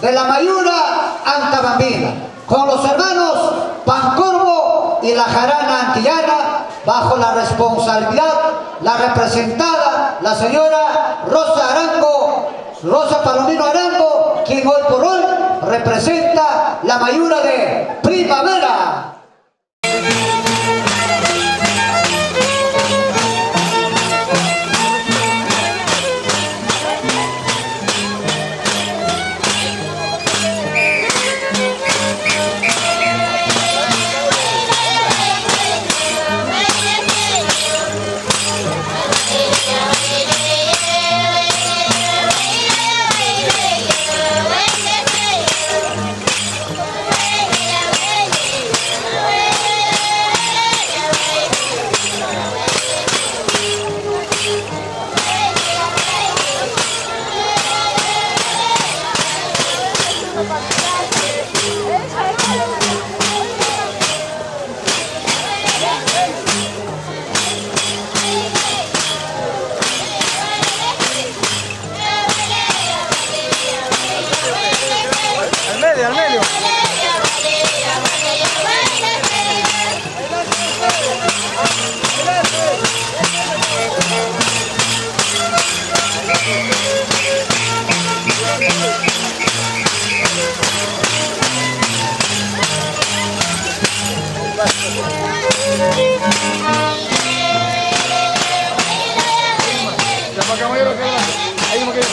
de la Mayura Antabambina, con los hermanos Pancorbo y la Jarana Antillana, bajo la responsabilidad, la representada, la señora Rosa Palomino Arango, quien hoy por hoy representa la Mayura de Primavera. Al medio. Ahí me quedé.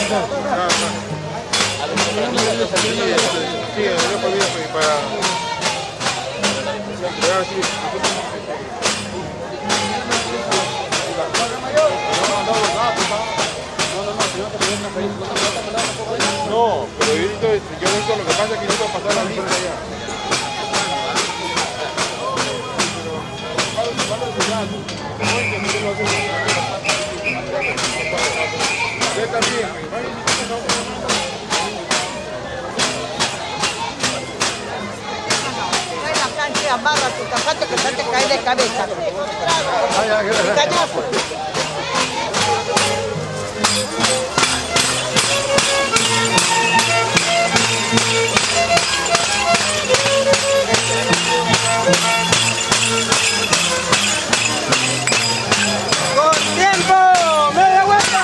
Sí, yo podía para... No, pero yo necesito lo que pasa es que necesito pasar la línea allá. Usted también. Amarra tu zapato que no te cae de cabeza. ¡Con tiempo! ¡Media vuelta!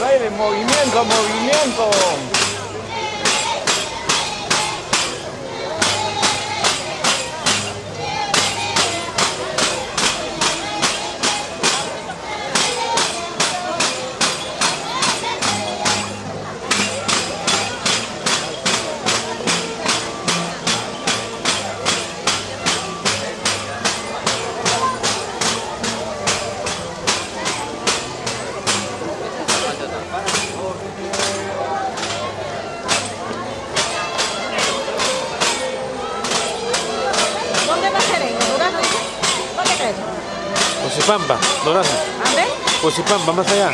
Baile, movimiento. Pusipampa, Dorazo. ¿Dónde? Pusipampa, más allá.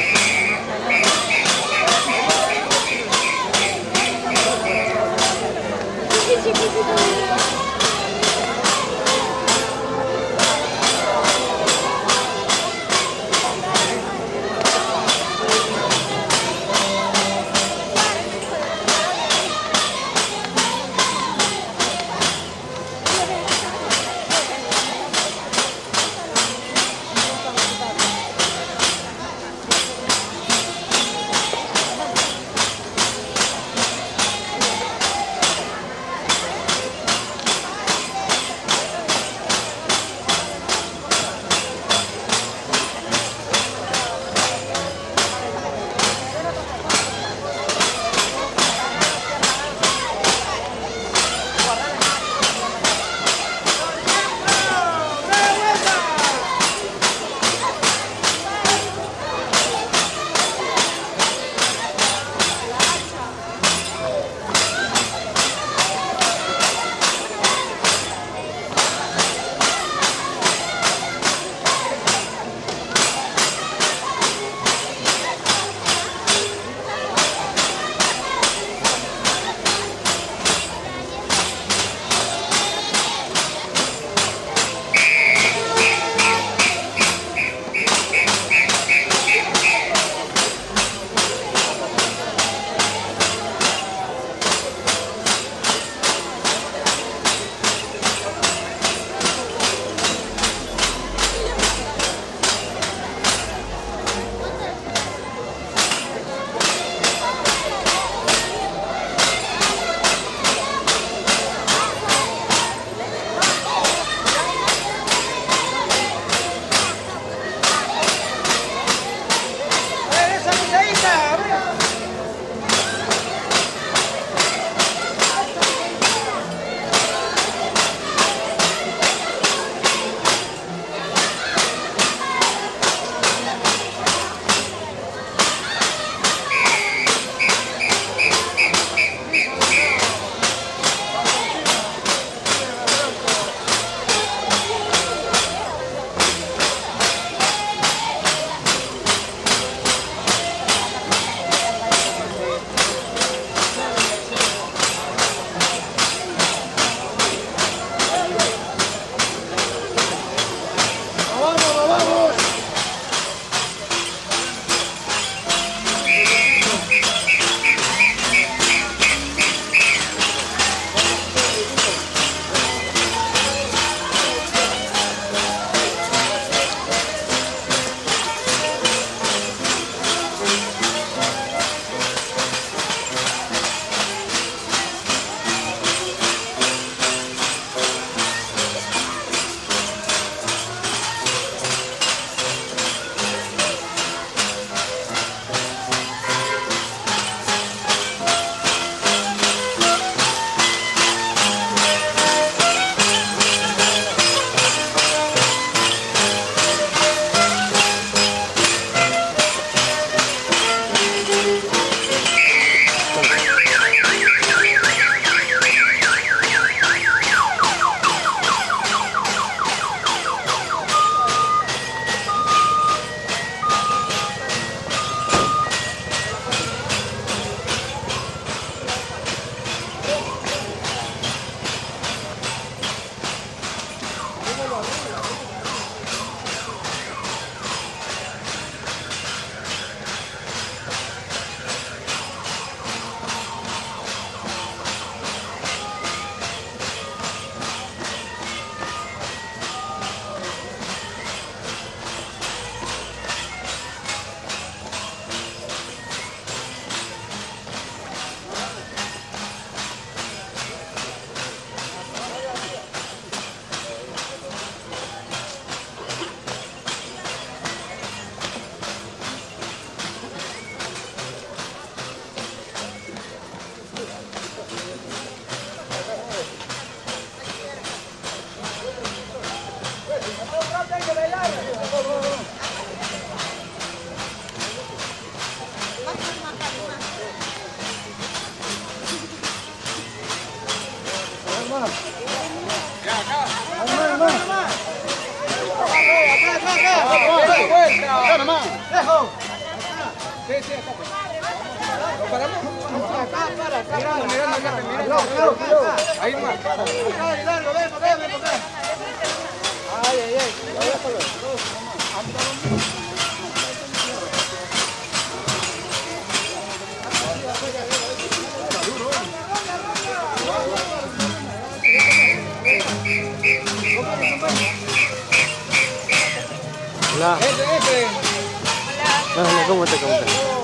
Hola. Hola, ¿cómo te compras?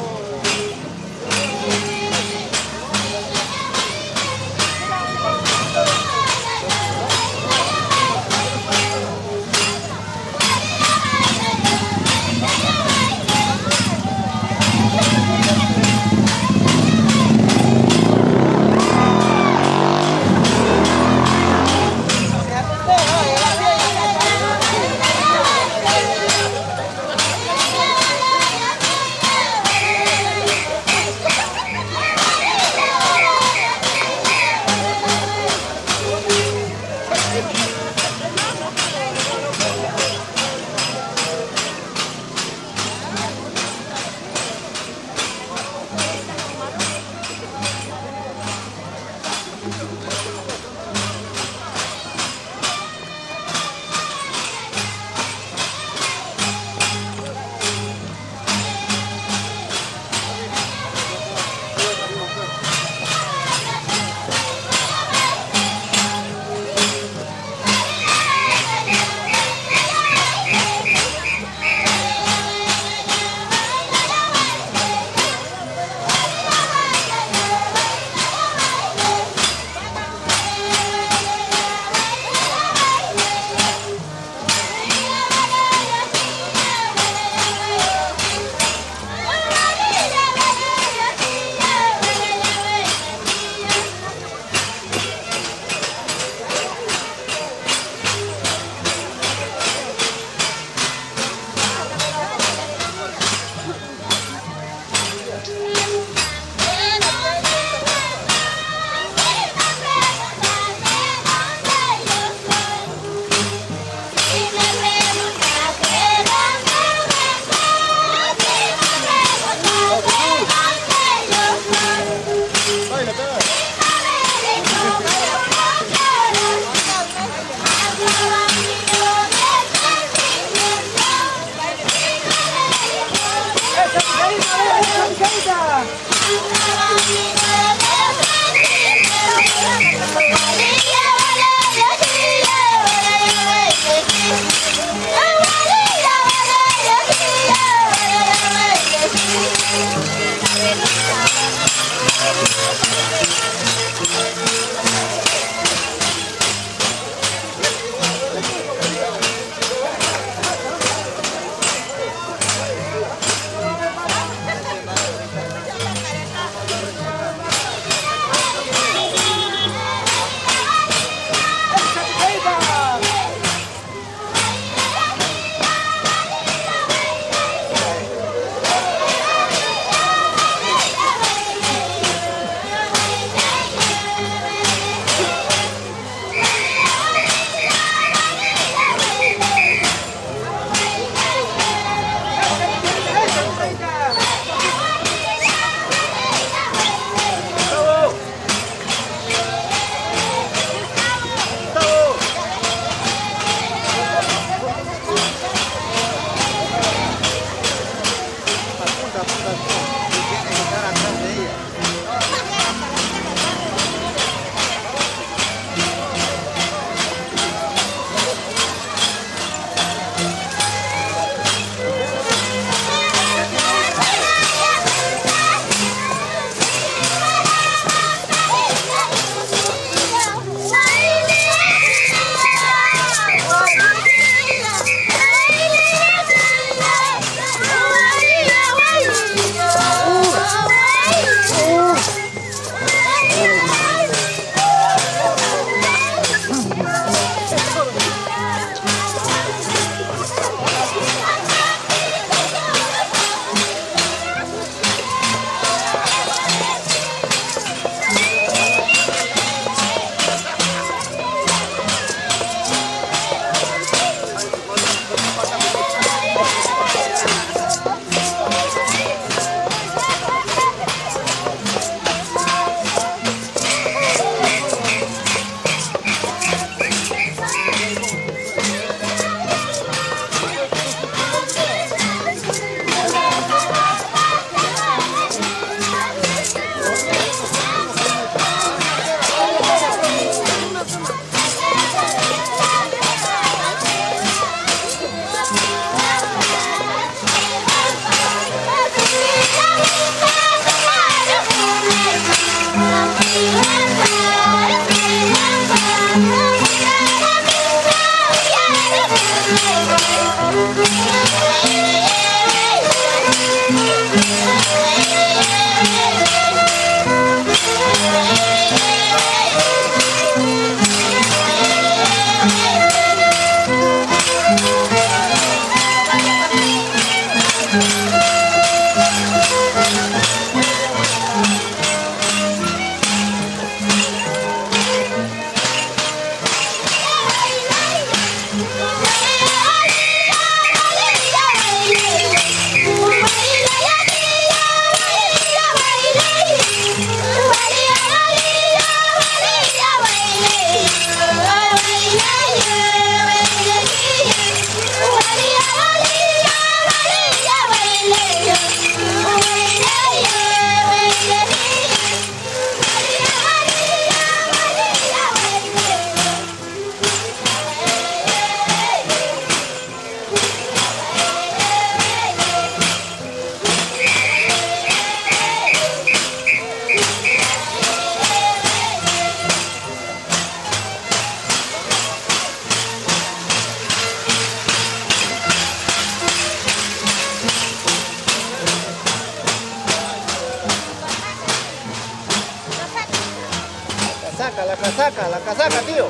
la casaca, tío.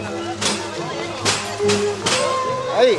Ahí.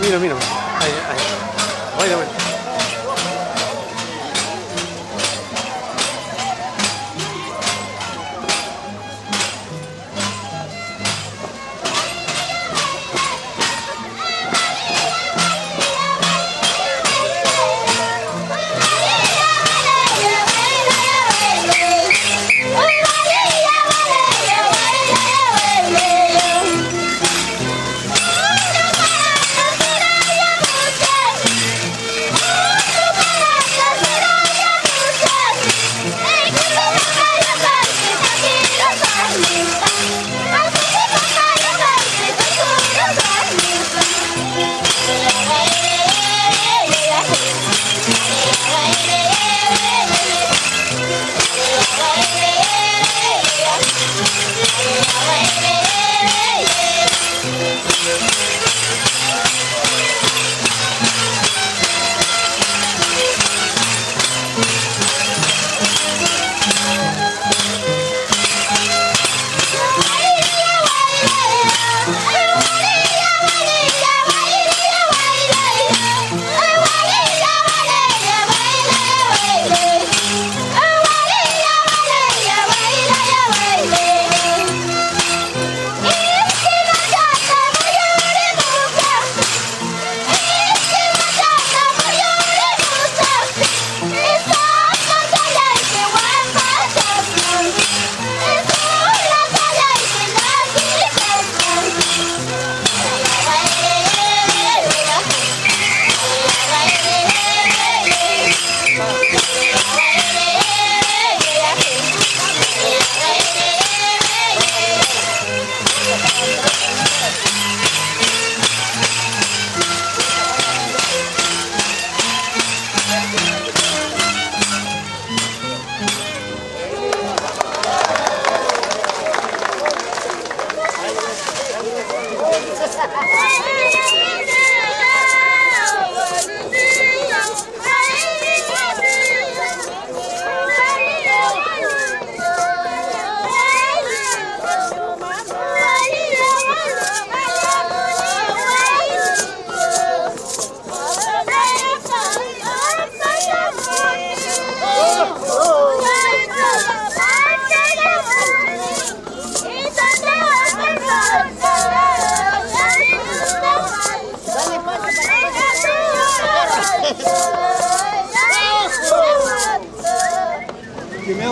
Mira, mira. Ahí, ahí. Vaya, vaya.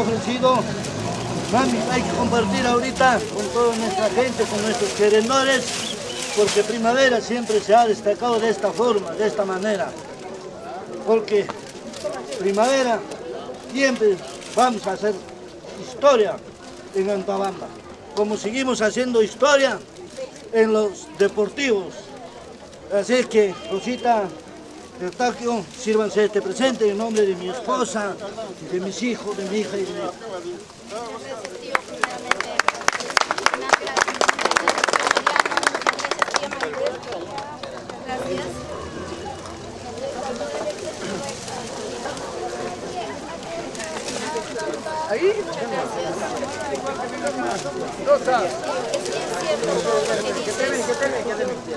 ofrecido. Mami, hay que compartir ahorita con toda nuestra gente, con nuestros querendores, porque Primavera siempre se ha destacado de esta forma, de esta manera. Porque Primavera siempre vamos a hacer historia en Antabamba, como seguimos haciendo historia en los deportivos. Así es que, Rosita, Eustaquio, sírvanse este presente en nombre de mi esposa, de mis hijos, de mi hija y de mi hijo.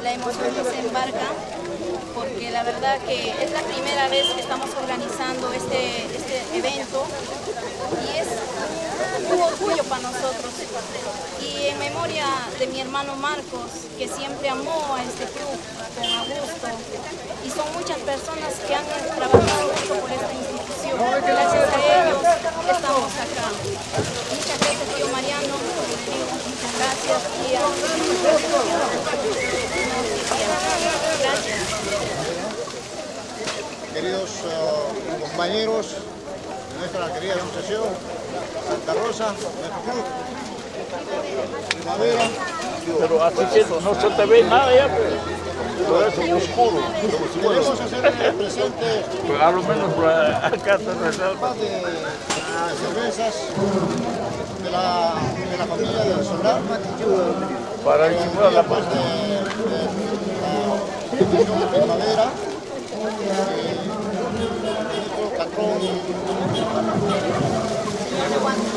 La emoción nos embarca porque la verdad que es la primera vez que estamos organizando este evento y es un orgullo para nosotros. Y en memoria de mi hermano Marcos, que siempre amó a este club con gusto, y son muchas personas que han trabajado mucho por esta institución. Gracias a ellos estamos acá. Muchas gracias, tío Mariano. Muchas gracias, tía. Gracias. Queridos compañeros de nuestra querida asociación, Santa Rosa, nuestro club, Primavera. Pero así que no se te ve nada ya, pues. Todo eso oscuro. Queremos hacer presente Pues a lo menos por acá se resalta. de las cervezas de la familia del Solar, Para disimular la pues pasta. de la Primavera, Catrón y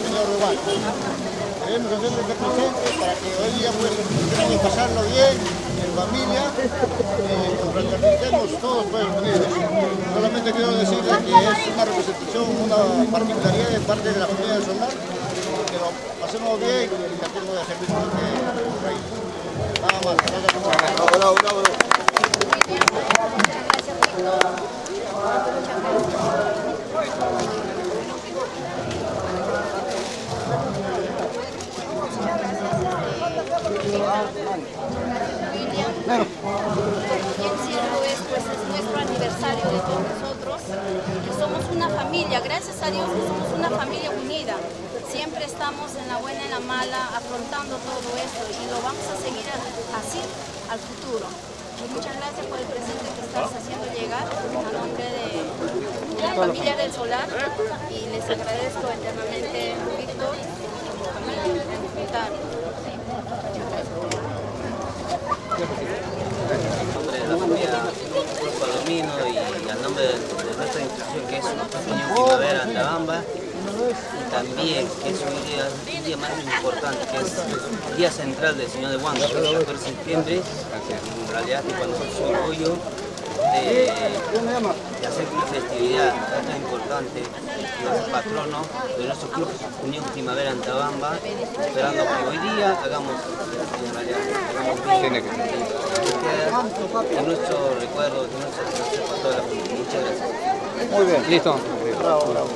señor Rubán. Queremos hacerles este presente para que hoy día pues queremos pasarlo bien, en familia, confraternicemos todos pues unidos. Solamente quiero decirles que es una representación, una particularidad de parte de la familia del Solar, que lo pasemos bien y tratemos de hacer bien el país. Nada más, gracias. Es nuestro aniversario de todos nosotros y somos una familia, gracias a Dios que somos una familia unida. Siempre estamos en la buena y en la mala afrontando todo esto y lo vamos a seguir así al futuro. Y muchas gracias por el presente que estás haciendo llegar a nombre de la familia del Solar y les agradezco eternamente, Víctor, y tu familia, de disfrutar. En nombre de la familia Palomino y al nombre de nuestra institución que es Unión Primavera Antabamba, y también que es un día más importante, que es el Día Central del Señor de Huanca, que es el 14 de septiembre, en realidad que para nosotros es un orgullo de hacer una festividad tan importante, nuestro patrono de nuestro club Unión Primavera Antabamba, esperando que hoy día hagamos bien, en nuestro recuerdo, de nuestro patrón. Muchas gracias. Muy bien, listo. Bravo, bravo.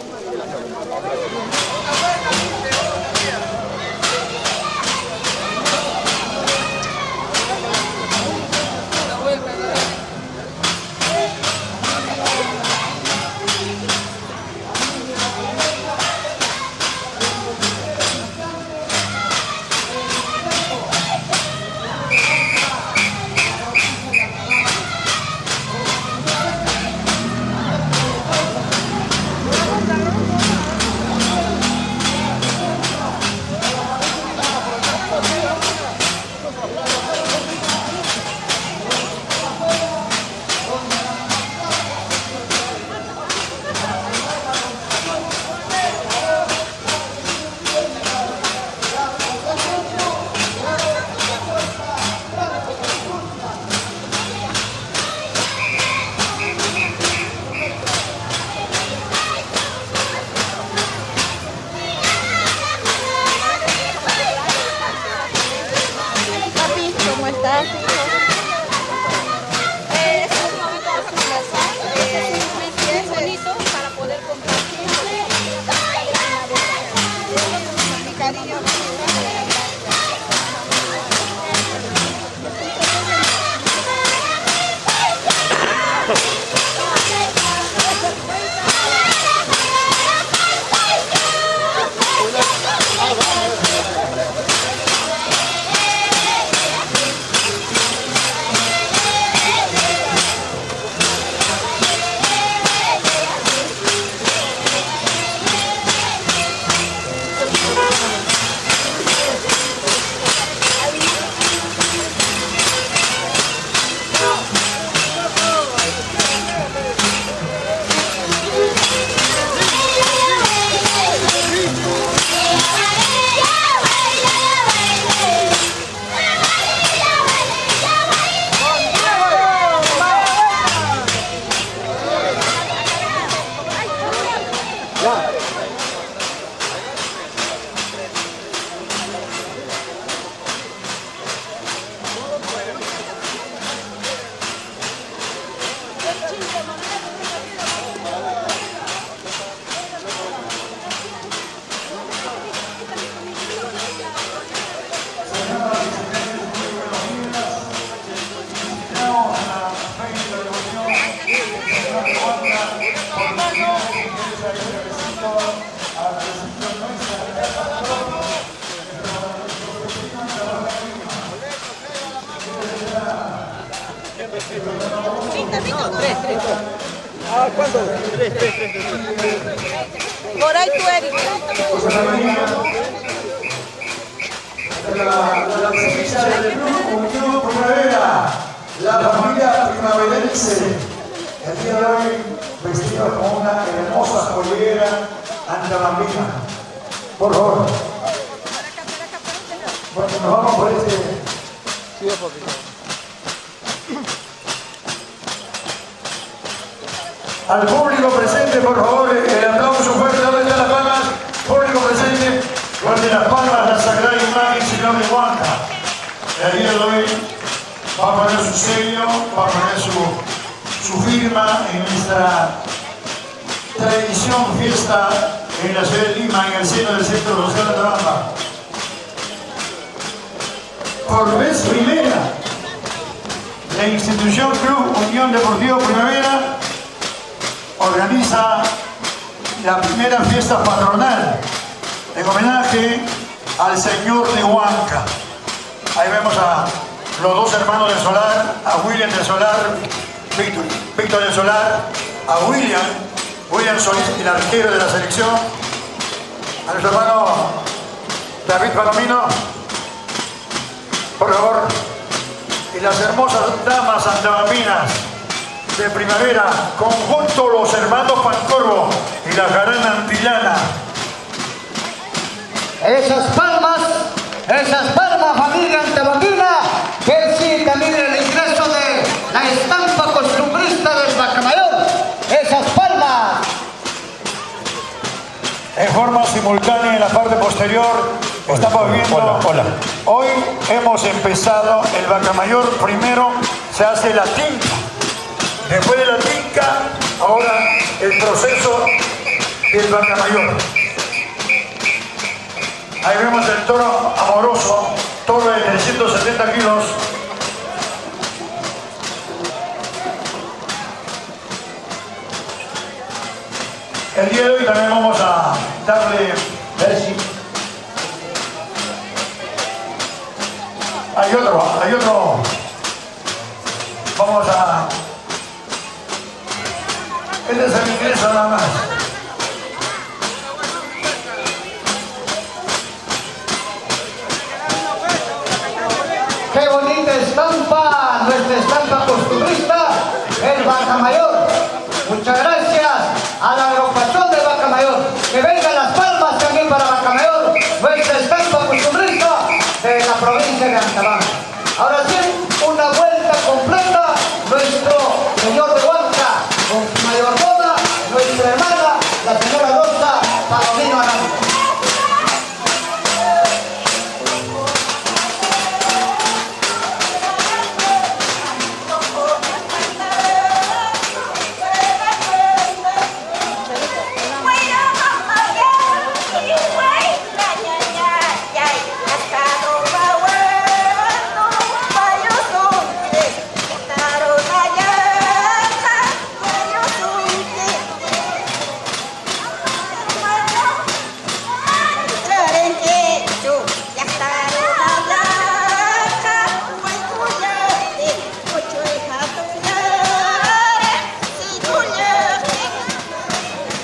Por ahí tú eres. La presencia del Club Unión Primavera, la familia primaverense, el día de hoy vestido con una hermosa pollera andabambina. Por favor. Bueno, nos vamos por este. Al público presente, por favor, el aplauso fuerte, ¿dónde están las palmas? Público presente, guarde las palmas, la sagrada imagen, señor de Huanca. El día de hoy va a poner su sello, va a poner su firma en nuestra tradición fiesta en la ciudad de Lima, en el seno del Centro Social de Andabamba. Por vez primera, la institución Club Unión Deportiva Primavera organiza la primera fiesta patronal en homenaje al señor de Huanca. Ahí vemos a los dos hermanos del Solar, a William del Solar, Víctor del Solar, a William Solís, el arquero de la selección, a nuestro hermano David Palomino, por favor, y las hermosas damas andabambinas de Primavera, conjunto los hermanos Pancorbo y la jarana antillana. Esas palmas, familia andabambina, que sí también el ingreso de la estampa costumbrista del Bacamayor. Esas palmas. En forma simultánea en la parte posterior estamos viendo. Hoy hemos empezado el Bacamayor. Primero se hace la tinta. Después de la tinca, ahora el proceso del Bacamayor. Ahí vemos el toro amoroso, toro de 370 kilos. El día de hoy también vamos a darle, hay otro, vamos a, este es el ingreso nada más. Qué bonita estampa, nuestra estampa costumbrista, el Bacamayor. Muchas gracias a la agrupación de Bacamayor. Que vengan las palmas también para Bacamayor, nuestra estampa costumbrista de la provincia de Andabamba. Ahora sí, una vuelta completa, nuestro señor de Huanca, con su mayordoma, nuestra hermana, la señora Rosa Palomino Arango.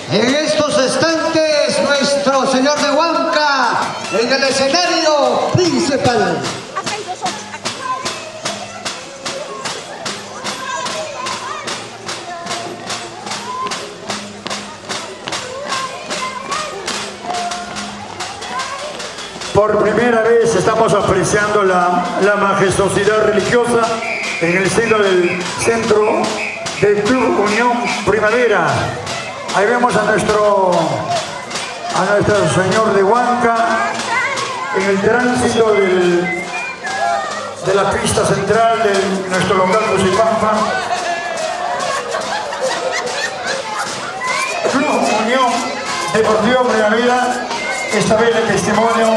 En estos instantes, nuestro señor de Huanca, en el escenario principal. Por primera vez estamos apreciando la majestuosidad religiosa en el seno del Centro del Club Unión Primavera. Ahí vemos a nuestro señor de Huanca en el tránsito de la pista central de nuestro local Cusipampa. Club Unión Deportiva Primavera, esta vez el testimonio,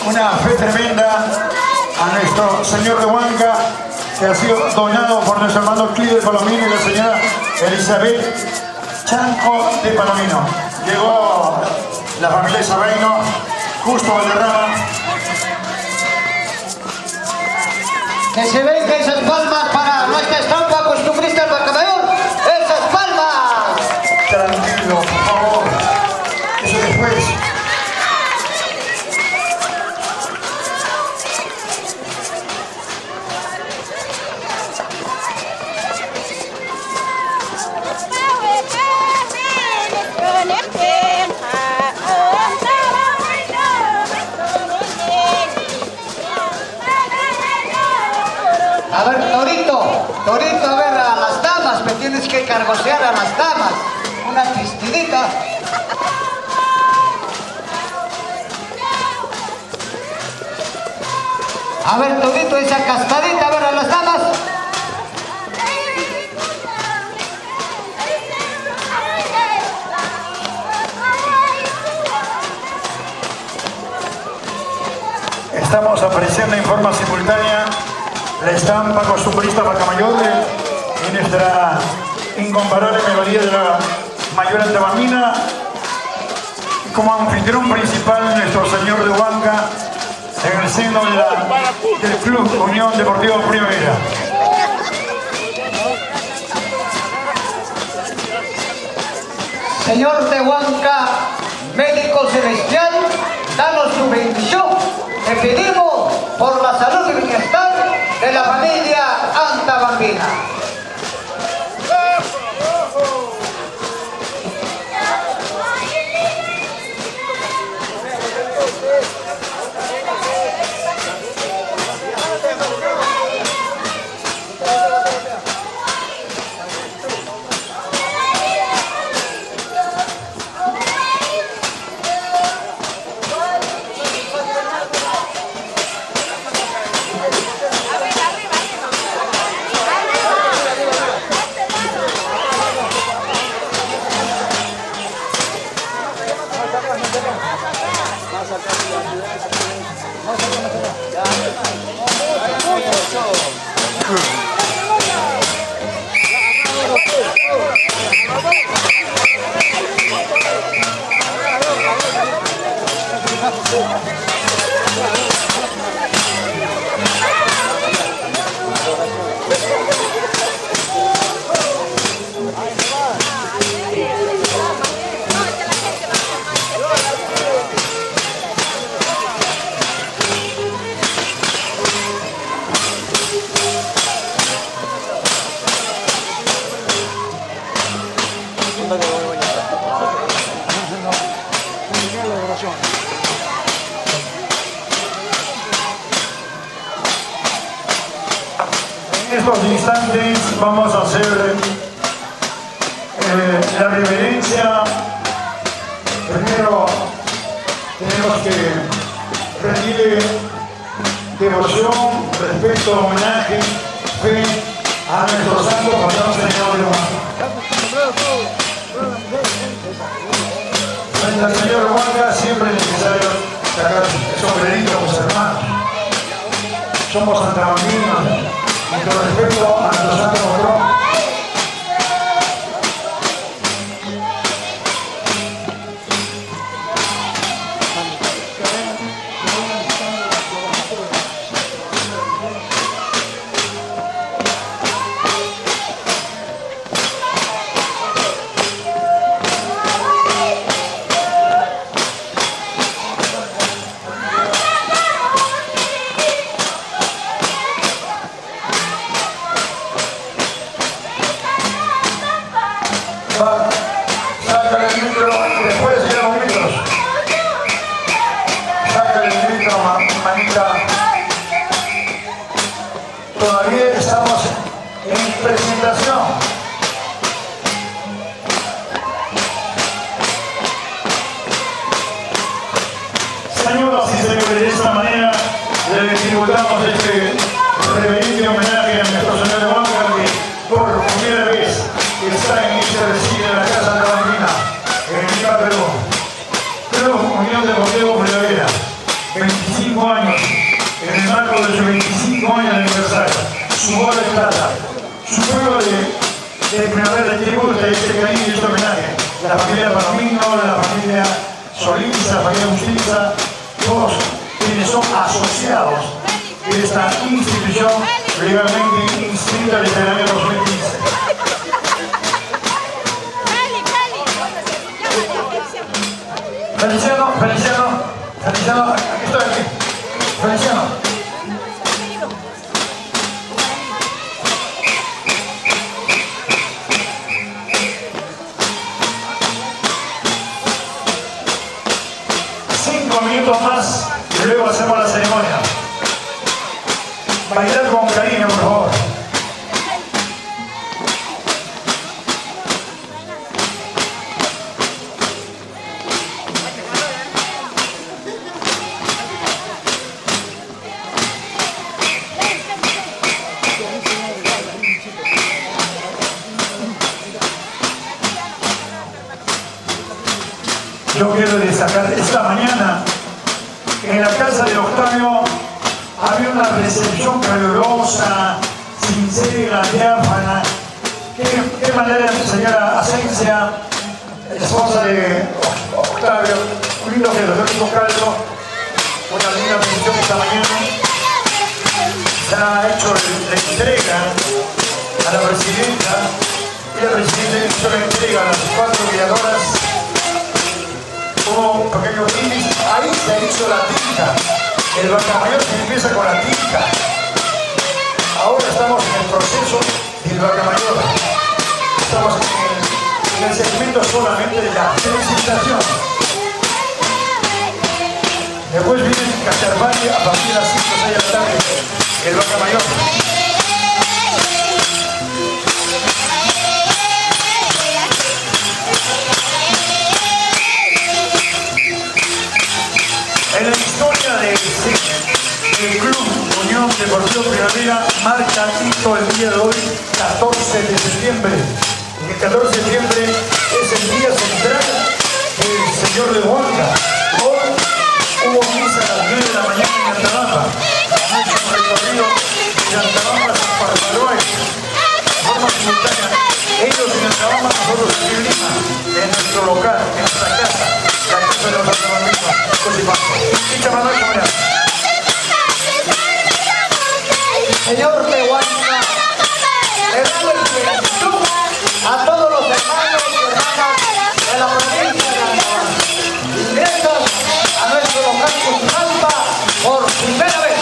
una fe tremenda a nuestro señor de Huanca, que ha sido donado por nuestro hermano Clide Palomino y la señora Elizabeth Chanco de Palomino. Llegó la familia Sabaino, justo Valderrama. Que se vengan esas palmas para nuestra estampa costumbrista del Bacamayor. ¡Esas palmas! Tranquilo. A ver, Torito, a ver, a las damas, me tienes que cargosear a las damas. Una tristidita. A ver, Torito, esa cascadita, a ver, a las damas. Estamos apareciendo en forma simultánea la estampa costumbrista Pacamayor y nuestra incomparable melodía de la mayor Antabambina. Como anfitrión principal, nuestro señor de Huanca, en el seno del Club Unión Deportiva Primavera. Señor de Huanca, médico celestial, danos tu bendición. Te pedimos por la salud y bienestar de la familia Antabambina. En estos instantes vamos a hacer la reverencia. Primero tenemos que rendirle devoción, respeto, homenaje, fe a nuestro santo patrón Señor de Huanca. Frente al Señor de Huanca siempre es necesario sacar el sombrerito a los hermanos. Somos antabambinos, y con respeto a nuestro santo patrón. Sácale el micro, después de los micros. Sácale el micro, manita. Todavía estamos en presentación. Señoras y señores, de esta manera le tributamos este reverente homenaje a nuestro señor de Huanca, que por primera vez está en este recinto de la Casa Antabambina, en Lima, Perú. Club Unión Deportiva Primavera, 25 años, en el marco de sus 25 años de aniversario, su bola de plata, su juego de primavera de tributo, este cariño y este homenaje. La familia Palomino, la familia Solís, la familia Justiza, todos quienes son asociados de esta institución legalmente inscrita desde el año 2015. Feliciano, aquí estoy aquí. Feliciano. minutos más y luego hacemos la ceremonia. Bailar con cariño, por favor. Yo quiero destacar esta mañana en la casa de Octavio había una recepción calurosa, sincera, diáfana. ¿Qué manera de señora Asencia, esposa de Octavio, un lindo gesto, un caldo, una linda recepción esta mañana. Se ha hecho la entrega a la presidenta y la presidenta hizo la entrega a las 4 guiadoras. Hubo un pequeño brindis, ahí se hizo la tinta. El Vacamayor se empieza con la tinta. Ahora estamos en el proceso del Vacamayor. Estamos en el segmento solamente de la felicitación. Después viene el Cacharvali a partir de las 5 o 6 de la tarde, el Vacamayor. En la historia del Club Unión Deportiva Primavera marca hito el día de hoy, 14 de septiembre. El 14 de septiembre es el día central del Señor de Huanca. Hoy hubo misa a las 9 de la mañana en Antabamba. Han hecho un recorrido de Antabamba a San Parparoy de forma simultánea. Ellos en Antabamba, nosotros en Lima, en nuestro local, en nuestra casa, la casa de los antabambinos. Señor de Huanca, le damos bendición a todos los hermanos y hermanas de la provincia de Antabamba. Ingresan a nuestro local Cuchipampa por primera vez.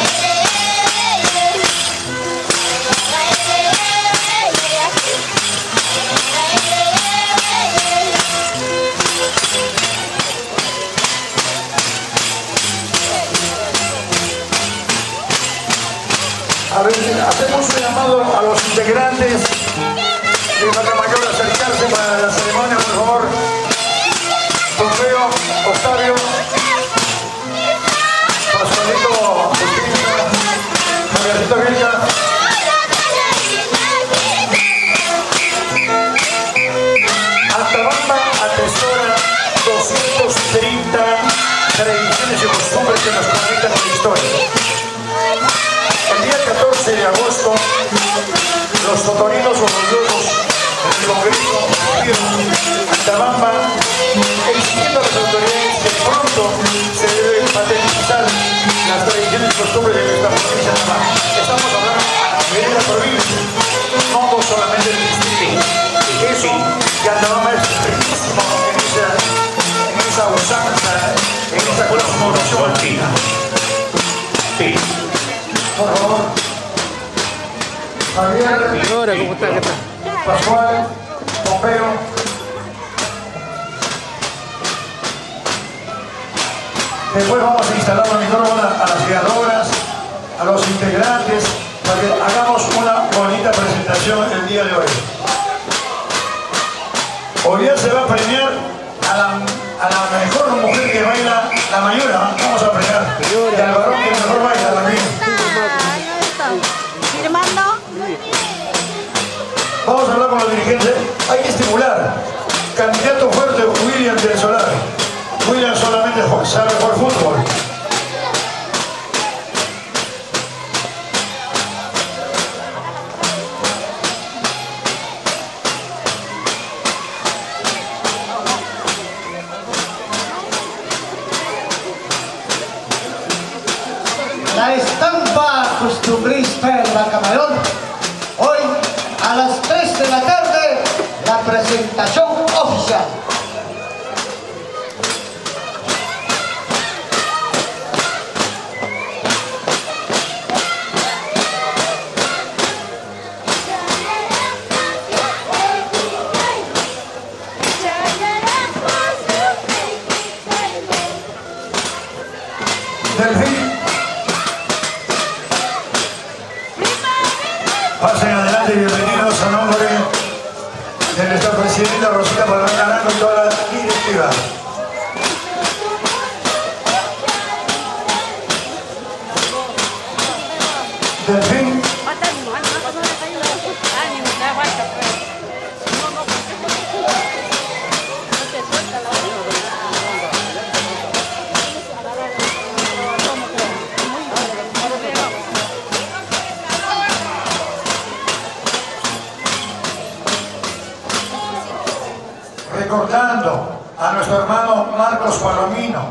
A ver, hacemos un llamado a los integrantes de Vacamayor a acercarse para la ceremonia, por favor. Trofeo, Octavio, Pascualito, Margarita Vilca. Antabamba atesora 230 tradiciones y costumbres que nos conectan con la historia. El día 14 de agosto, los totorinos orgullosos del Congreso de Antabamba, exigiendo a las autoridades que pronto se deben patentizar las tradiciones y costumbres de nuestra provincia de Antabamba. Estamos hablando a nivel de la provincia, no solamente del distrito. Eso, que Antabamba es riquísimo en esa usanza, en esa cosmovisión alpina. Sí. Por favor. Javier. Ahora, ¿cómo está? ¿Qué tal? Pascual. Pompeo. Después vamos a instalar los micrófonos a las guiadoras, a los integrantes, para que hagamos una bonita presentación el día de hoy. Hoy día se va a premiar a la mejor mujer que baila, la mayora. Vamos a premiar. Y al varón que mejor baila también. ¿Firmando? Vamos a hablar con los dirigentes. Hay que estimular. Candidato fuerte, William del Solar. William solamente sabe jugar fútbol. La estampa costumbrista del Vacamayor. Hoy a las 3 de la tarde la presentación oficial. Delfín. Pasen adelante y bienvenidos a nombre de nuestra presidenta Rosita Palomino Naranjo y toda la directiva. Delfín. Recordando a nuestro hermano Marcos Palomino,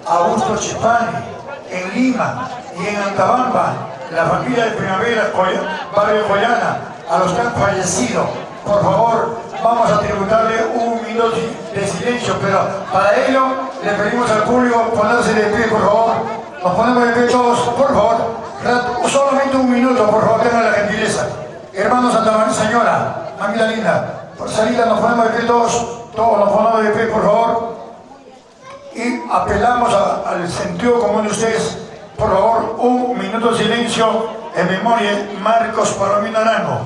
Augusto Chipani, en Lima y en Antabamba, la familia de Primavera, Barrio Coyana, a los que han fallecido. Por favor, vamos a tributarle un minuto de silencio, pero para ello le pedimos al público ponerse de pie, por favor. Nos ponemos de pie todos, por favor. Solamente un minuto, por favor, tengan la gentileza. Hermanos Antabamba, señora, mamita linda, por salida nos ponemos de pie todos nos ponemos de pie, por favor. Y apelamos al sentido común de ustedes. Por favor, un minuto de silencio en memoria de Marcos Palomino Naranjo,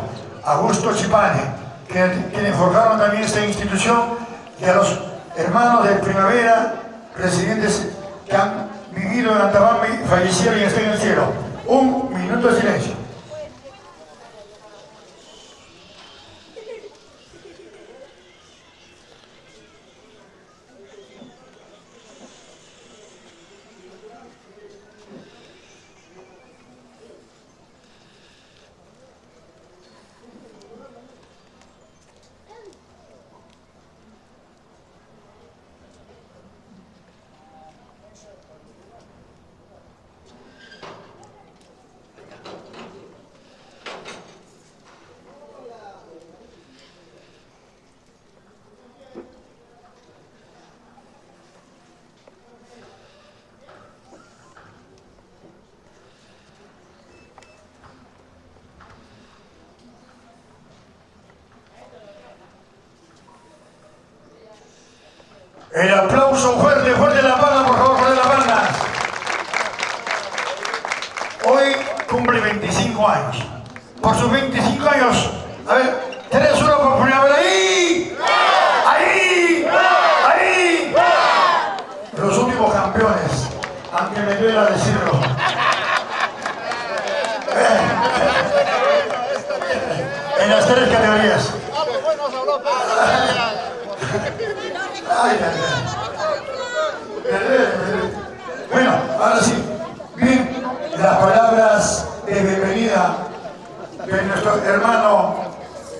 Augusto Chipani, quienes forjaron también esta institución, y a los hermanos de Primavera, residentes que han vivido en Antabamba y fallecieron y están en el cielo. Un minuto de silencio. El aplauso fuerte, fuerte la palma, por favor, fuerte la palma. Hoy cumple 25 años. Por sus 25 años, a ver, 3-1 por Primavera. ¡Ahí! ¡Ahí! ¡Ahí! Los últimos campeones, aunque me duela decirlo. En las 3 categorías. Ay, bueno, ahora sí, bien, las palabras de bienvenida de nuestro hermano,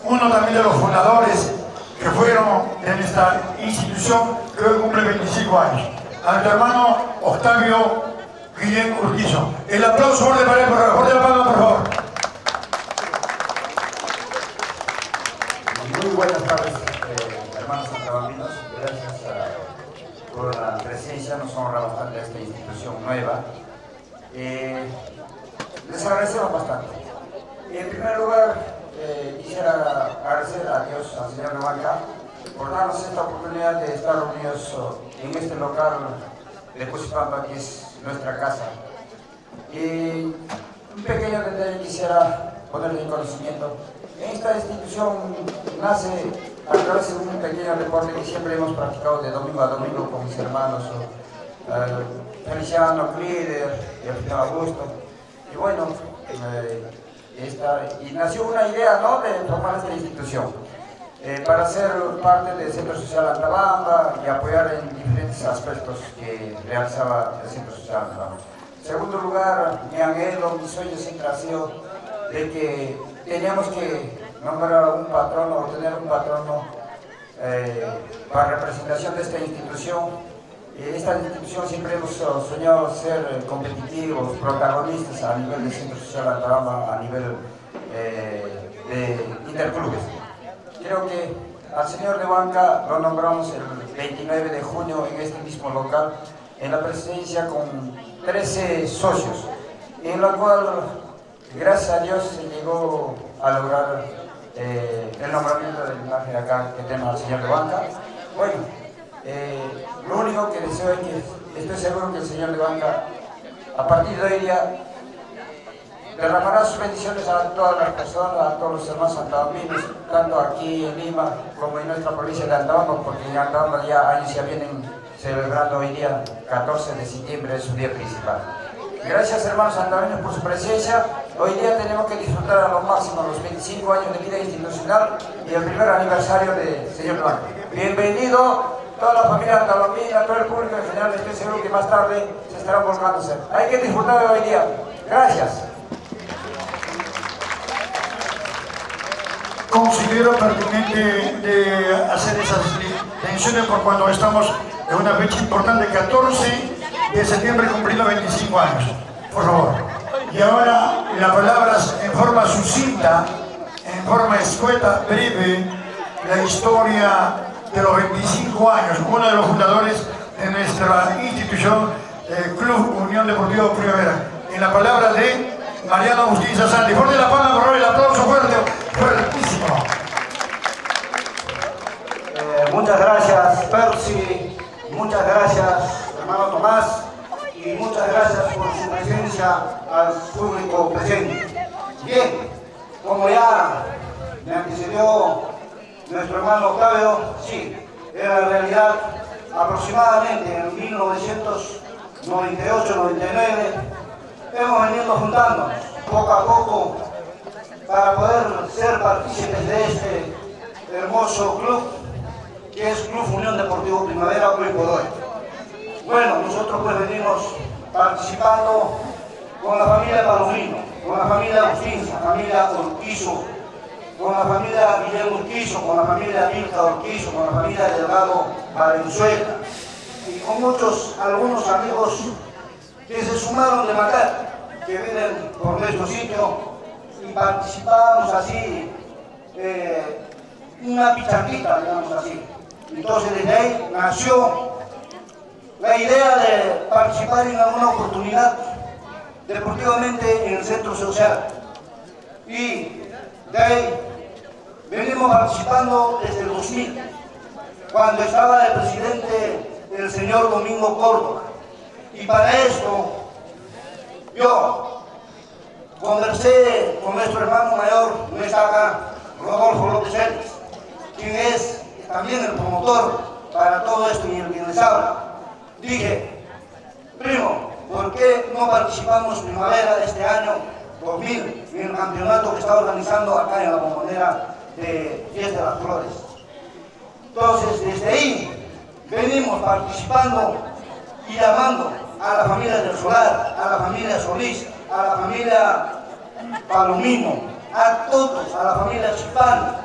uno también de los fundadores que fueron en esta institución que hoy cumple 25 años, a nuestro hermano Octavio Guillén Urquizo. El aplauso fuerte para él, por favor, fuerte la palma, por favor. Muy buenas tardes, hermanos antabambinos. Gracias por la presencia, nos honra bastante esta institución nueva. Les agradecemos bastante. En primer lugar, quisiera agradecer a Dios, al señor Navarca, por darnos esta oportunidad de estar reunidos en este local de Cuchipampa, que es nuestra casa. Y un pequeño detalle quisiera ponerle en conocimiento. Esta institución nace a través de un pequeño deporte que siempre hemos practicado de domingo a domingo con mis hermanos, Feliciano, Clider y el señor Augusto. Y bueno, y nació una idea, ¿no?, de formar esta institución para ser parte del Centro Social Antabamba y apoyar en diferentes aspectos que realizaba el Centro Social Antabamba. En segundo lugar, mi anhelo, mi sueño siempre ha sido de que teníamos que nombrar un patrono o tener un patrono para representación de esta institución. Esta institución siempre hemos soñado ser competitivos, protagonistas a nivel del Centro Social Antabamba, a nivel de interclubes. Creo que al señor de Banca lo nombramos el 29 de junio en este mismo local, en la presidencia con 13 socios, en la cual, gracias a Dios, se llegó a lograr el nombramiento del imagen acá que tenemos al señor de Banca. Bueno, lo único que deseo es que estoy seguro que el señor de Banca a partir de hoy día derramará sus bendiciones a todas las personas, a todos los hermanos santavambinos, tanto aquí en Lima como en nuestra provincia de Antabamba, porque en Antabamba ya años ya vienen celebrando hoy día, 14 de septiembre, es su día principal. Gracias hermanos santavambinos por su presencia. Hoy día tenemos que disfrutar a lo máximo los 25 años de vida institucional y el primer aniversario del señor Blanco. Bienvenido toda la familia antabambina, todo el público en general, estoy seguro que más tarde se estarán volcándose. Hay que disfrutar de hoy día. Gracias. Considero pertinente de hacer esas menciones por cuando estamos en una fecha importante, 14 de septiembre cumpliendo 25 años. Por favor. Y ahora las palabras en forma sucinta, en forma escueta, breve, la historia de los 25 años, uno de los fundadores de nuestra institución, Club Unión Deportiva Primavera. En la palabra de Mariano Agustín Sassandi. Fuerte la palma, por favor, el aplauso fuerte, fuertísimo. Muchas gracias, Percy, muchas gracias, hermano Tomás, y muchas gracias por su presencia al público presente. Bien, como ya me antecedió nuestro hermano Octavio, sí, era en realidad aproximadamente en 1998-99, hemos venido juntándonos poco a poco para poder ser partícipes de este hermoso club que es Club Unión Deportivo Primavera hoy por hoy. Bueno, nosotros pues venimos participando con la familia Palomino, con la familia Agustín, la familia Urquizo, con la familia Guillermo Urquizo, con la familia Vilca Urquizo, con la familia Delgado Valenzuela y con algunos amigos que se sumaron de Macar, que vienen por nuestro sitio y participábamos así, una pichanguita, digamos así. Entonces desde ahí nació la idea de participar en alguna oportunidad deportivamente en el centro social. Y de ahí venimos participando desde el 2000, cuando estaba de presidente el señor Domingo Córdoba. Y para esto yo conversé con nuestro hermano mayor, no está acá, Rodolfo López Celis, quien es también el promotor para todo esto y el quien les habla. Dije, primo, ¿por qué no participamos primavera de este año 2000 en el campeonato que está organizando acá en la Bombonera de Fiesta de las Flores? Entonces, desde ahí venimos participando y llamando a la familia del Solar, a la familia Solís, a la familia Palomino, a todos, a la familia Chipán,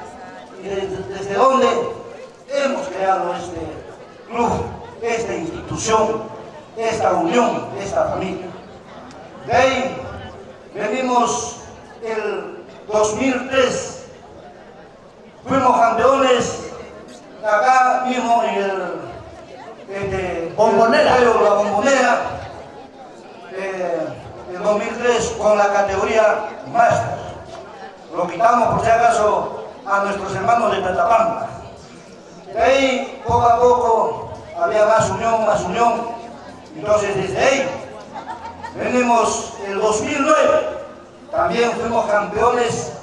y desde donde hemos creado este club, esta institución, esta unión, esta familia. De ahí venimos el 2003, fuimos campeones acá mismo en el Bombonera. La Bombonera, en 2003 con la categoría Master. Lo quitamos por si acaso a nuestros hermanos de Tatapamba. De ahí, poco a poco, había más unión. Entonces, desde ahí, venimos el 2009. También fuimos campeones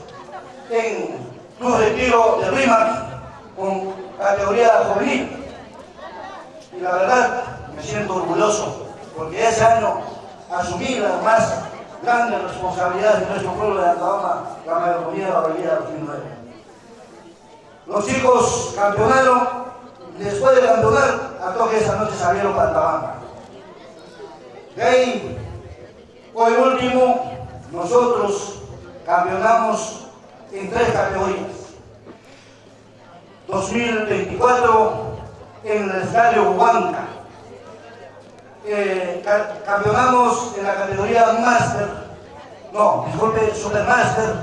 en Club de Tiro de Rímac con categoría juvenil. Y la verdad, me siento orgulloso, porque ese año asumí las más grandes responsabilidades de nuestro pueblo de Antabamba, la mayoría de la Bolivia de 2009. Los chicos campeonaron, después de campeonar, a toque esa noche salieron para Antabamba. De ahí, por último, nosotros campeonamos en 3 categorías. 2024 en el estadio Huanca. Campeonamos en la categoría Master, Supermaster,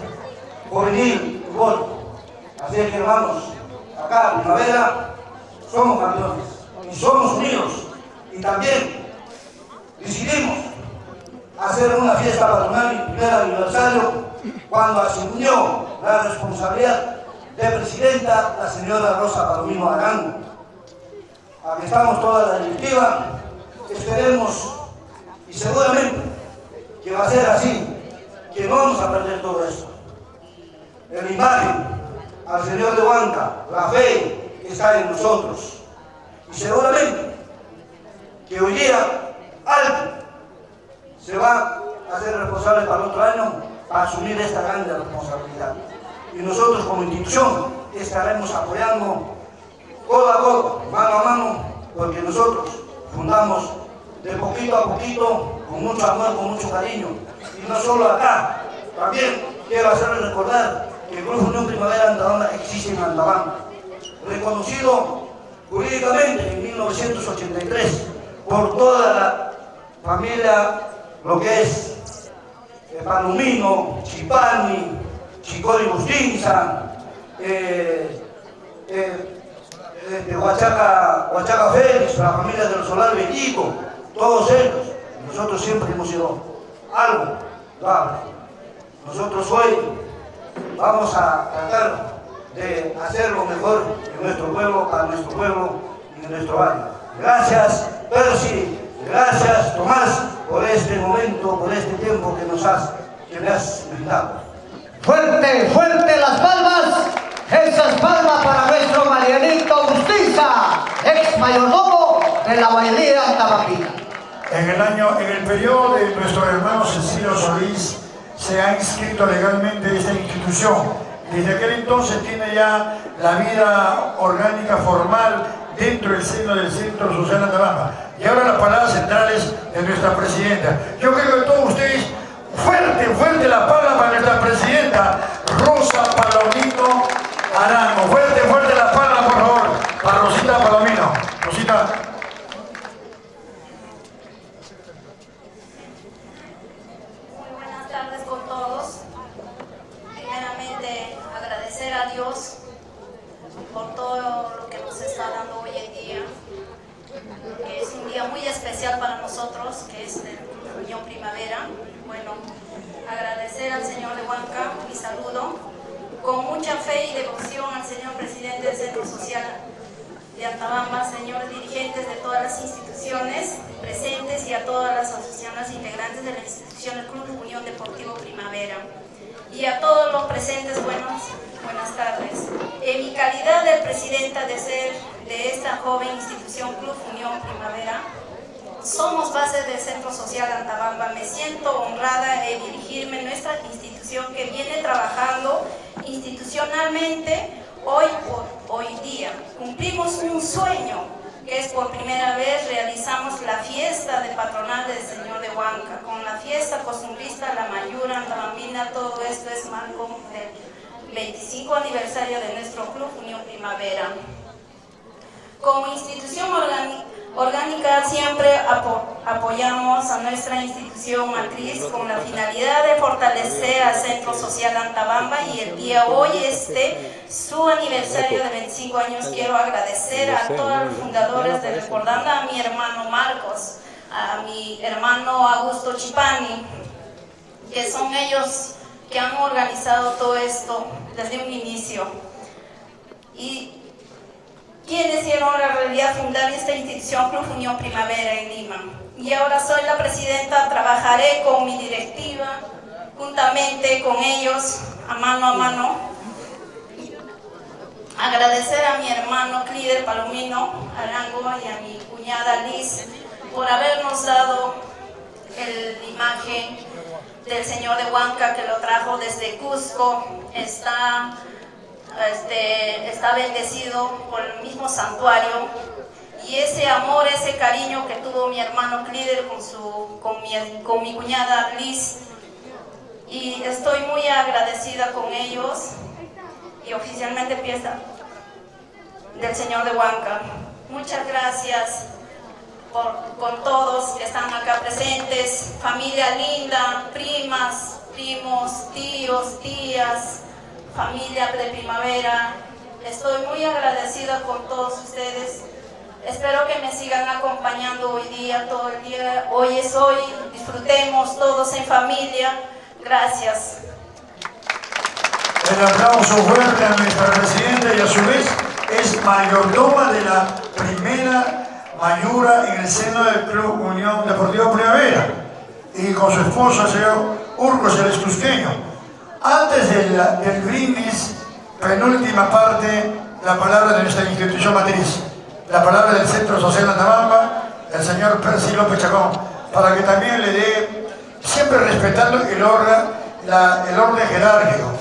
juvenil, fútbol. Así es que hermanos, acá en Primavera somos campeones y somos unidos. Y también decidimos hacer una fiesta patronal y primer aniversario cuando asumió la responsabilidad de presidenta la señora Rosa Palomino Arango. Aquí estamos toda la directiva, esperemos y Y seguramente que va a ser así, que no vamos a perder todo esto. En la imagen, al señor de Huanca, la fe está en nosotros. Y seguramente que hoy día alguien se va a ser responsable para el otro año a asumir esta gran responsabilidad. Y nosotros como institución estaremos apoyando codo a codo, mano a mano, porque nosotros fundamos de poquito a poquito, con mucho amor, con mucho cariño. Y no solo acá, también quiero hacerles recordar que el Club Unión Primavera Antabamba existe en Antabamba, reconocido jurídicamente en 1983 por toda la familia, lo que es Palomino, Chipani, Chicori Bustinza, Huachaca Félix, la familia de los Solar Betico, todos ellos. Nosotros siempre hemos sido algo, claro. Nosotros hoy vamos a tratar de hacer lo mejor en nuestro pueblo, para nuestro pueblo y en nuestro barrio. Gracias, Percy, gracias, Tomás, por este momento, por este tiempo que me has brindado. Fuerte, fuerte las palmas. Esas palmas para nuestro Marianito Bustinza, ex mayordomo de la Bailía Antabambina. En el periodo de nuestro hermano Cecilio Solís se ha inscrito legalmente esta institución. Desde aquel entonces tiene ya la vida orgánica formal dentro del seno del Centro Social Antabamba. Y ahora las palabras centrales de nuestra presidenta. Yo creo que todos ustedes, fuerte, fuerte la palabra para nuestra presidenta, Rosa Palomino Arango. Fuerte, fuerte la palabra, por favor, para Rosita Palomino. Rosita. Muy buenas tardes con todos. Primeramente, agradecer a Dios por todo lo que nos está dando hoy en día, que es un día muy especial para nosotros, que es el Unión Primavera. Bueno, agradecer al señor de Huanca, mi saludo, con mucha fe y devoción al señor presidente del Centro Social de Antabamba, señores dirigentes de todas las instituciones presentes y a todas las asociaciones integrantes de la institución del Club Unión Deportivo Primavera. Y a todos los presentes, buenas tardes. En mi calidad de presidenta de esta joven institución Club Unión Primavera, somos base del Centro Social Antabamba. Me siento honrada de dirigirme a nuestra institución que viene trabajando institucionalmente hoy día. Cumplimos un sueño, que es por primera vez realizamos la fiesta de patronal del señor de Huanca, con la fiesta costumbrista, la Mayura Antabambina. Todo esto es marco del 25 aniversario de nuestro Club Unión Primavera. Como institución orgánica siempre apoyamos a nuestra institución matriz con la finalidad de fortalecer al Centro Social Antabamba, y el día hoy su aniversario de 25 años quiero agradecer a todos los fundadores, recordando a mi hermano Marcos, a mi hermano Augusto Chipani, que son ellos que han organizado todo esto desde un inicio. Y quienes hicieron la realidad fundar esta institución Club Unión Primavera en Lima. Y ahora soy la presidenta, trabajaré con mi directiva, juntamente con ellos, a mano. Agradecer a mi hermano Clider Palomino Arango y a mi cuñada Liz por habernos dado la imagen del señor de Huanca, que lo trajo desde Cusco. Está bendecido por el mismo santuario, y ese amor, ese cariño que tuvo mi hermano Clider con mi cuñada Liz, y estoy muy agradecida con ellos, y oficialmente fiesta del señor de Huanca. Muchas gracias con todos que están acá presentes, familia linda, primas, primos, tíos, tías, familia de Primavera. Estoy muy agradecida con todos ustedes. Espero que me sigan acompañando hoy día, todo el día. Hoy es hoy, disfrutemos todos en familia. Gracias. El aplauso fuerte a nuestra presidenta, y a su vez es mayordoma de la primera mayura en el seno del Club Unión Deportivo Primavera. y con su esposo, el señor Urcos, el Cusqueño. Antes del brindis, penúltima parte, la palabra de nuestra institución matriz, la palabra del Centro Social Antabamba, el señor Percy López Chacón, para que también le dé, siempre respetando el orden jerárquico.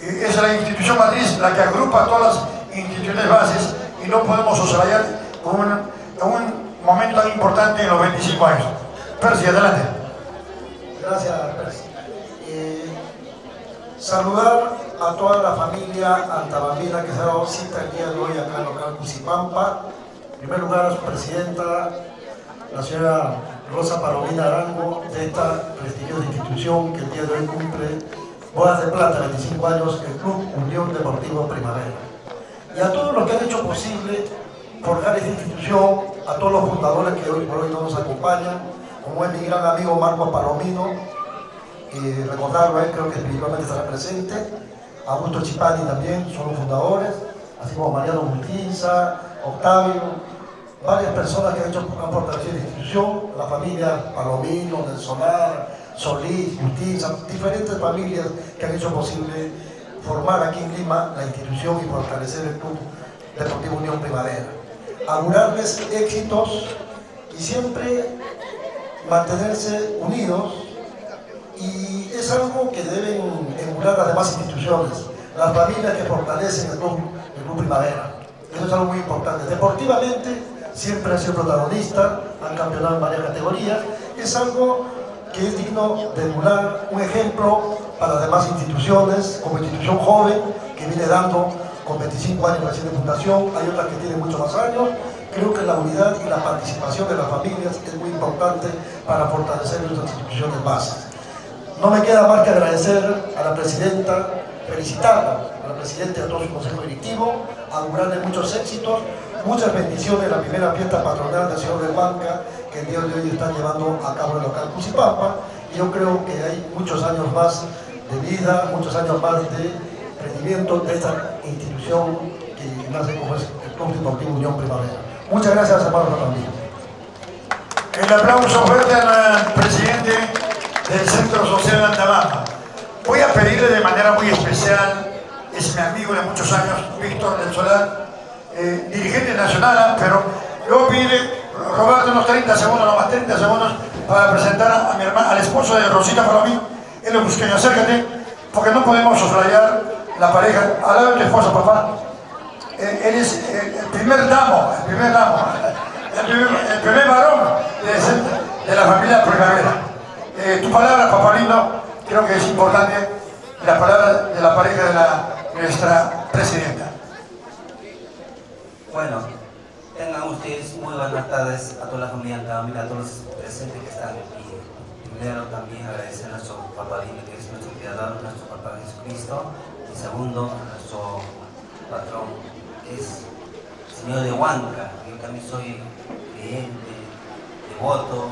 Es la institución matriz la que agrupa a todas las instituciones bases y no podemos soslayar un momento tan importante en los 25 años. Percy, adelante. Gracias, Percy. Saludar a toda la familia antabambina que se ha dado cita el día de hoy acá en el local Cucipampa. En primer lugar, a su presidenta, la señora Rosa Palomina Arango, de esta prestigiosa institución que el día de hoy cumple bodas de plata, 25 años, el Club Unión Deportivo Primavera. Y a todos los que han hecho posible forjar esta institución, a todos los fundadores que hoy por hoy no nos acompañan, como es mi gran amigo Marco Palomino, recordarlo a él, creo que espiritualmente estará presente, Augusto Chipani también, son los fundadores, así como Mariano Multinza, Octavio, varias personas que han fortalecido la institución, la familia Palomino, del Solar, Solís, Multinza, diferentes familias que han hecho posible formar aquí en Lima la institución y fortalecer el Club Deportivo Unión Primavera. Augurarles éxitos y siempre mantenerse unidos, y es algo que deben emular las demás instituciones, las familias que fortalecen el Club Primavera. Eso es algo muy importante. Deportivamente siempre han sido protagonistas, han campeonado en varias categorías, es algo que es digno de emular, un ejemplo para las demás instituciones, como institución joven que viene dando con 25 años recién de fundación, hay otras que tienen muchos más años. Creo que la unidad y la participación de las familias es muy importante para fortalecer nuestras instituciones bases. No me queda más que agradecer a la presidenta, felicitarla, a la presidenta y a todo su consejo directivo, augurarle muchos éxitos, muchas bendiciones en la primera fiesta patronal del señor de Huanca, que el día de hoy están llevando a cabo en el local Cucipampa. Y yo creo que hay muchos años más de vida, muchos años más de rendimiento de esta institución que nace como es el Club Deportivo Unión Primavera. Muchas gracias, hermano también. El aplauso fuerte al presidente del Centro Social Antabamba. Voy a pedirle de manera muy especial, es mi amigo de muchos años, Víctor del Solar, dirigente nacional, pero luego pide robarte unos 30 segundos, nomás 30 segundos, para presentar a mi hermana, al esposo de Rosita Palomino, él es Cusqueño. Acércate, porque no podemos soslayar la pareja. Al lado de tu esposo, papá. Él es el primer damo, el primer varón de la familia Primavera. Tu palabra, papá lindo, creo que es importante, la palabra de la pareja de nuestra presidenta. Bueno, tengan ustedes muy buenas tardes a toda la familia Antabamba, a todos los presentes que están aquí. Primero, también agradecer a nuestro papá lindo, que es nuestro creador, nuestro papá Jesucristo. Y segundo, a nuestro patrón, que es el señor de Huanca. Yo también soy creyente, devoto.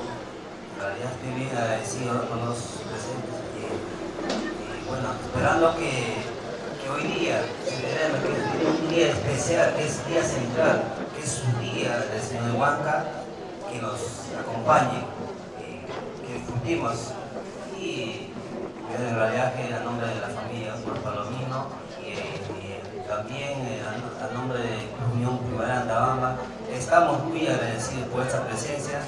En realidad estoy bien agradecido con los presentes aquí. Y bueno, esperando que hoy día se verá un día especial, que es día central, que es un día del señor de Huanca, que nos acompañe, que disfrutimos. Y en realidad que a nombre de la familia Juan Palomino y también a nombre de Unión Primavera Antabamba, estamos muy agradecidos por esta presencia,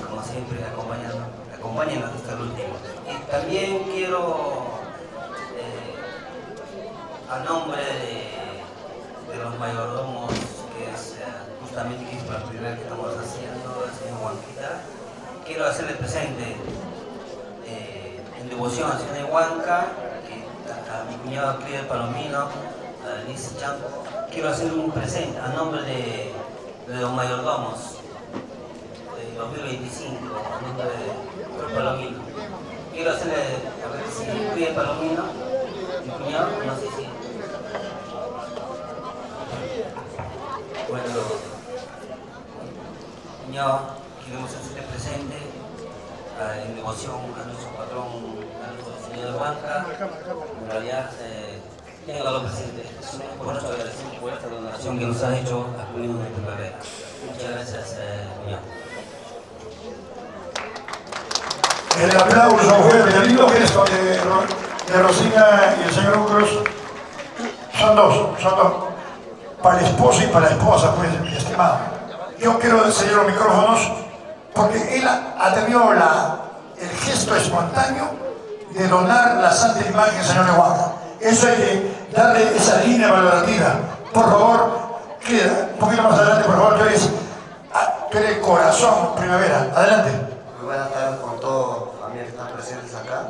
como siempre acompáñanos hasta el último. Y también quiero, a nombre de los mayordomos, que es justamente que es la primera vez que estamos haciendo, el señor Huanquita, quiero hacerle presente en devoción al señor de Huanca, a mi cuñado Cliver Palomino, a Liz Champo. Quiero hacerle un presente a nombre de los mayordomos de 2025, a nombre de Palomino. Quiero hacerle, a ver si Cliver Palomino, mi cuñado, no sé si. Bueno, cuñado, queremos hacerle presente en devoción a nuestro patrón, a nuestro señor de Huanca. En realidad, tengo lo presente. Por nuestro agradecimiento por esta donación que nos ha hecho a Unión de Primavera. Muchas gracias, cuñado. El aplauso fuerte, el lindo gesto de Rosina y el señor Cruz. Son dos. Para el esposo y para la esposa, pues, mi estimado. Yo quiero enseñar los micrófonos porque él ha tenido el gesto espontáneo de donar la santa imagen del señor de Huanca. Eso hay que darle esa línea valorativa. Por favor, queda un poquito más adelante, por favor, tú eres corazón primavera. Adelante. Muy buenas tardes con todos los familias que están presentes acá.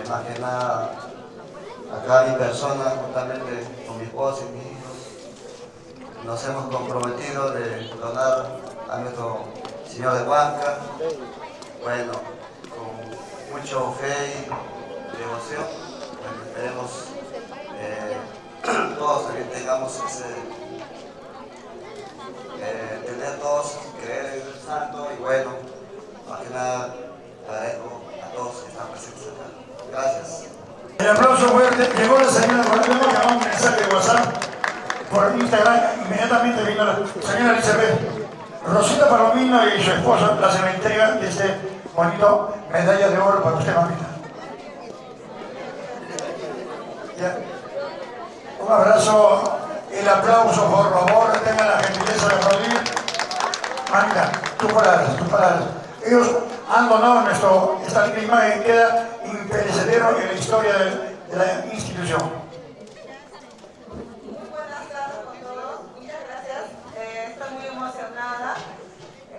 Más que nada, acá mi persona, juntamente con mi esposa y mis hijos, nos hemos comprometido de donar a nuestro señor de Huanca, bueno, con mucho fe y devoción. Bueno, esperemos todos que tengamos tener todos, creer en el santo y bueno, más que nada agradezco a todos que están presentes acá. Gracias. El aplauso fuerte. Llegó la señora, tenemos que llamar un mensaje de WhatsApp por Instagram. Inmediatamente vino la señora Elizabeth. Rosita Palomino y su esposo la se me entregan de este bonito medalla de oro para usted, mamita. Ya. Un abrazo, el aplauso, por favor, tengan la gentileza de aplaudir. Mamita, tus palabras. Ellos han donado esta linda imagen que queda imperecedero en la historia de la institución. Buenas tardes con todos, muchas gracias. Estoy muy emocionada.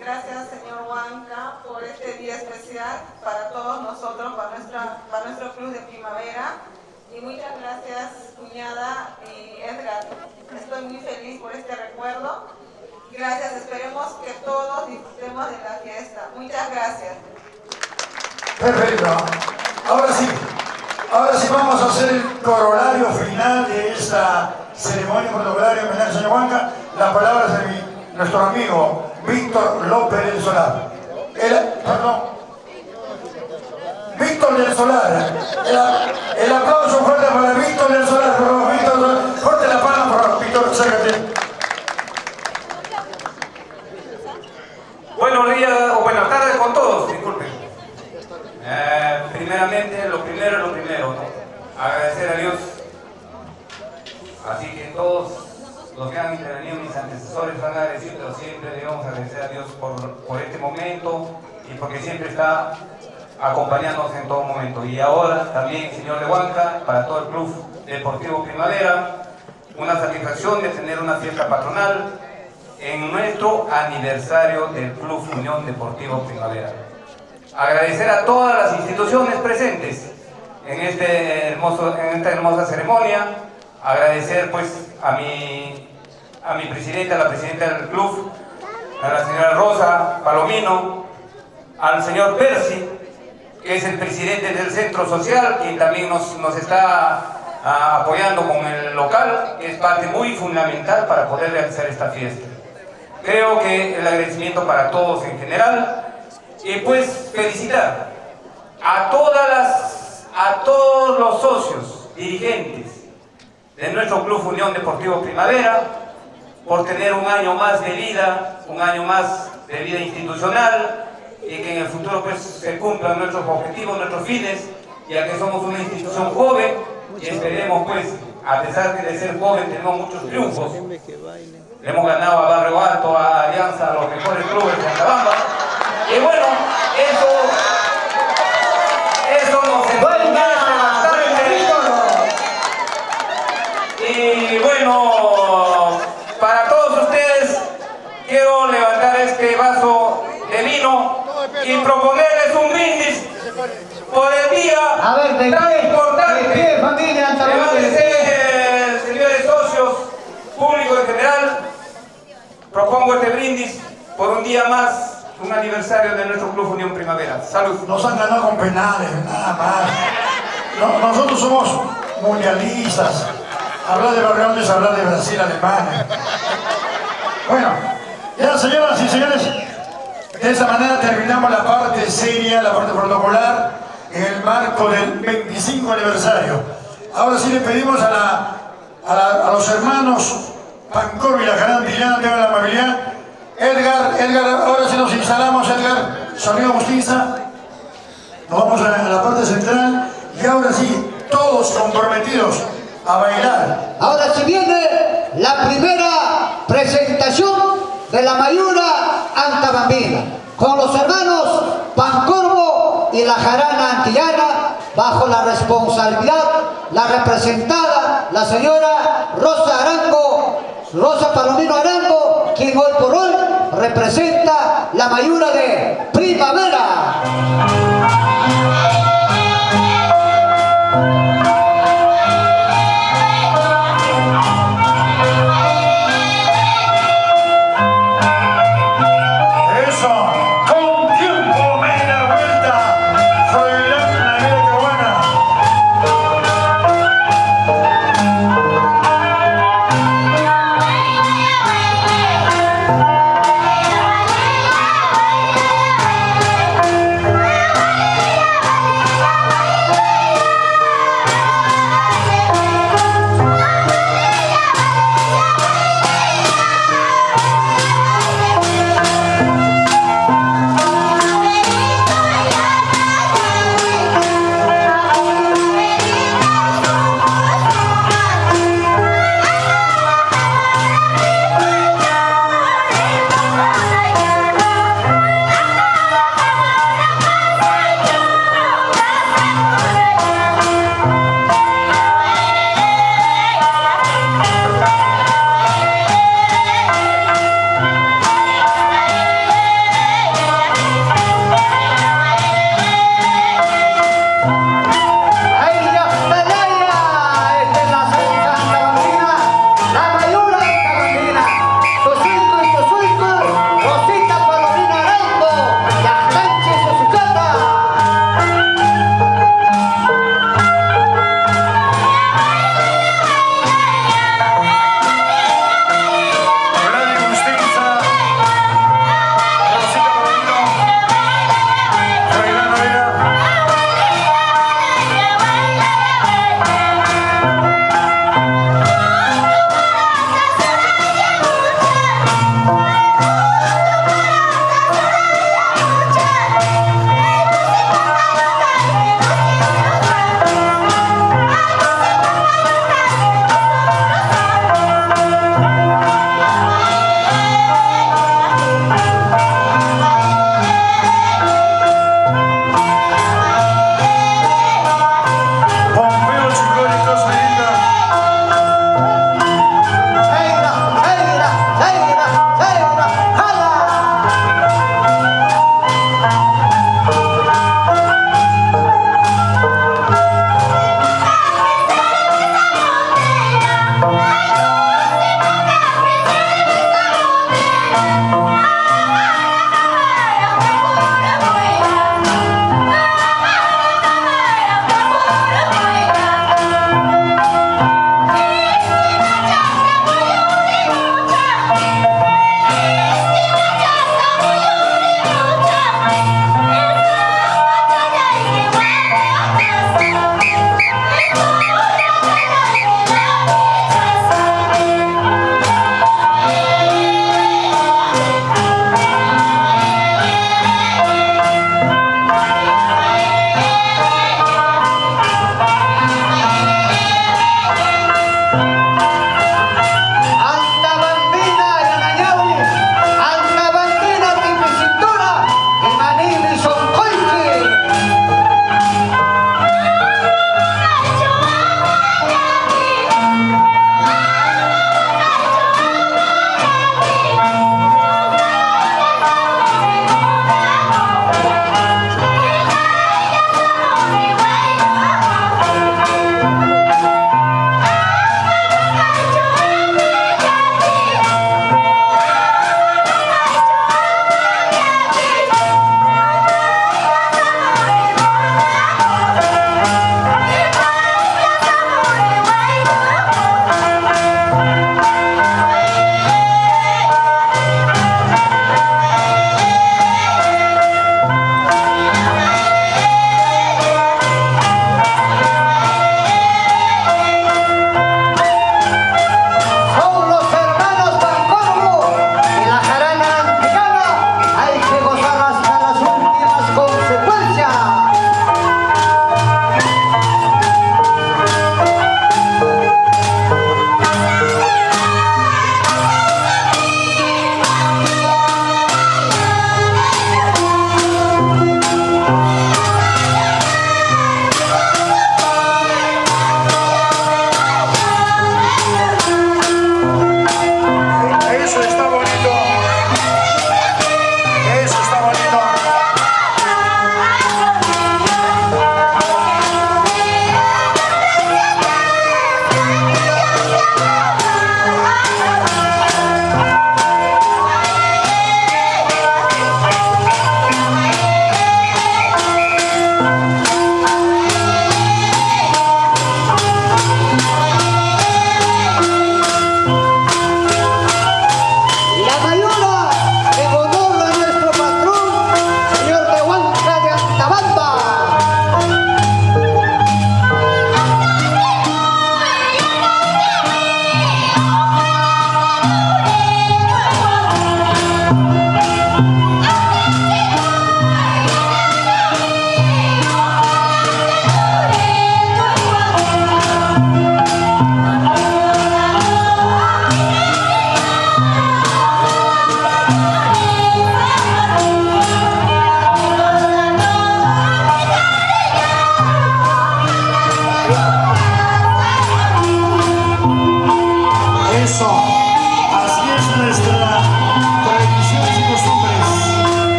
Gracias, señor Huanca, por este día especial para todos nosotros, para nuestro club de primavera. Y muchas gracias, cuñada y Edgar. Estoy muy feliz por este recuerdo. Gracias, esperemos que todos disfrutemos de la fiesta. Muchas gracias. Perfecto. Ahora sí vamos a hacer el corolario final de esta ceremonia protocolaria en homenaje al señor Huanca. Las palabras de nuestro amigo Víctor López del Solar. Víctor del Solar. El aplauso fuerte para Víctor del Solar. Por favor, Víctor del Solar. Fuerte la palma, por favor. Víctor, sácate. Buenos días o buenas tardes con todos, disculpen. Primeramente, lo primero, ¿no? Agradecer a Dios. Así que todos los que han intervenido, mis antecesores, van a agradecer, pero siempre debemos agradecer a Dios por este momento y porque siempre está acompañándonos en todo momento. Y ahora también, señor de Huanca, para todo el Club Deportivo Primavera, una satisfacción de tener una fiesta patronal en nuestro aniversario del Club Unión Deportivo Primavera. Agradecer a todas las instituciones presentes en esta hermosa ceremonia. Agradecer pues a mi presidenta, a la presidenta del club, a la señora Rosa Palomino, al señor Percy, que es el presidente del centro social, quien también nos está apoyando con el local, que es parte muy fundamental para poder realizar esta fiesta. Creo que el agradecimiento para todos en general y pues felicitar a todos los socios, dirigentes de nuestro Club Unión Deportivo Primavera por tener un año más de vida, institucional y que en el futuro pues se cumplan nuestros objetivos, nuestros fines, ya que somos una institución joven y esperemos pues, a pesar de ser joven, tenemos muchos triunfos. Le hemos ganado a Barrio Alto, a Alianza, a los mejores clubes de Antabamba. Y bueno, eso nos entusiasma bastante. Y bueno, para todos ustedes, quiero levantar este vaso de vino y proponerles un brindis por el día tan importante. Levántense, señores socios, público en general. Propongo este brindis por un día más, un aniversario de nuestro Club Unión Primavera. Salud. Nos han ganado con penales, nada más. Nosotros somos mundialistas. Hablar de Barrio es hablar de Brasil, Alemania. Bueno, ya señoras y señores, de esta manera terminamos la parte seria, la parte protocolar, en el marco del 25 aniversario. Ahora sí le pedimos a los hermanos Pancorbo y Lajarán Dillán, tengan la amabilidad. Edgar, ahora sí nos instalamos, Edgar, sonido Bustinza. Nos vamos a la parte central y ahora sí, todos comprometidos a bailar. Ahora se viene la primera presentación de la Mayura Antabambina, con los hermanos Pancorbo y la Jarana Antillana, bajo la responsabilidad, la representada, la señora Rosa Palomino Arango, quien hoy por hoy representa la Mayura de Primavera.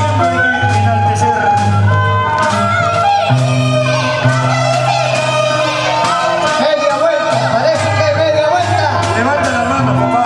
siempre hay que enaltecer. Media vuelta, parece que es media vuelta. Levanta la mano, papá.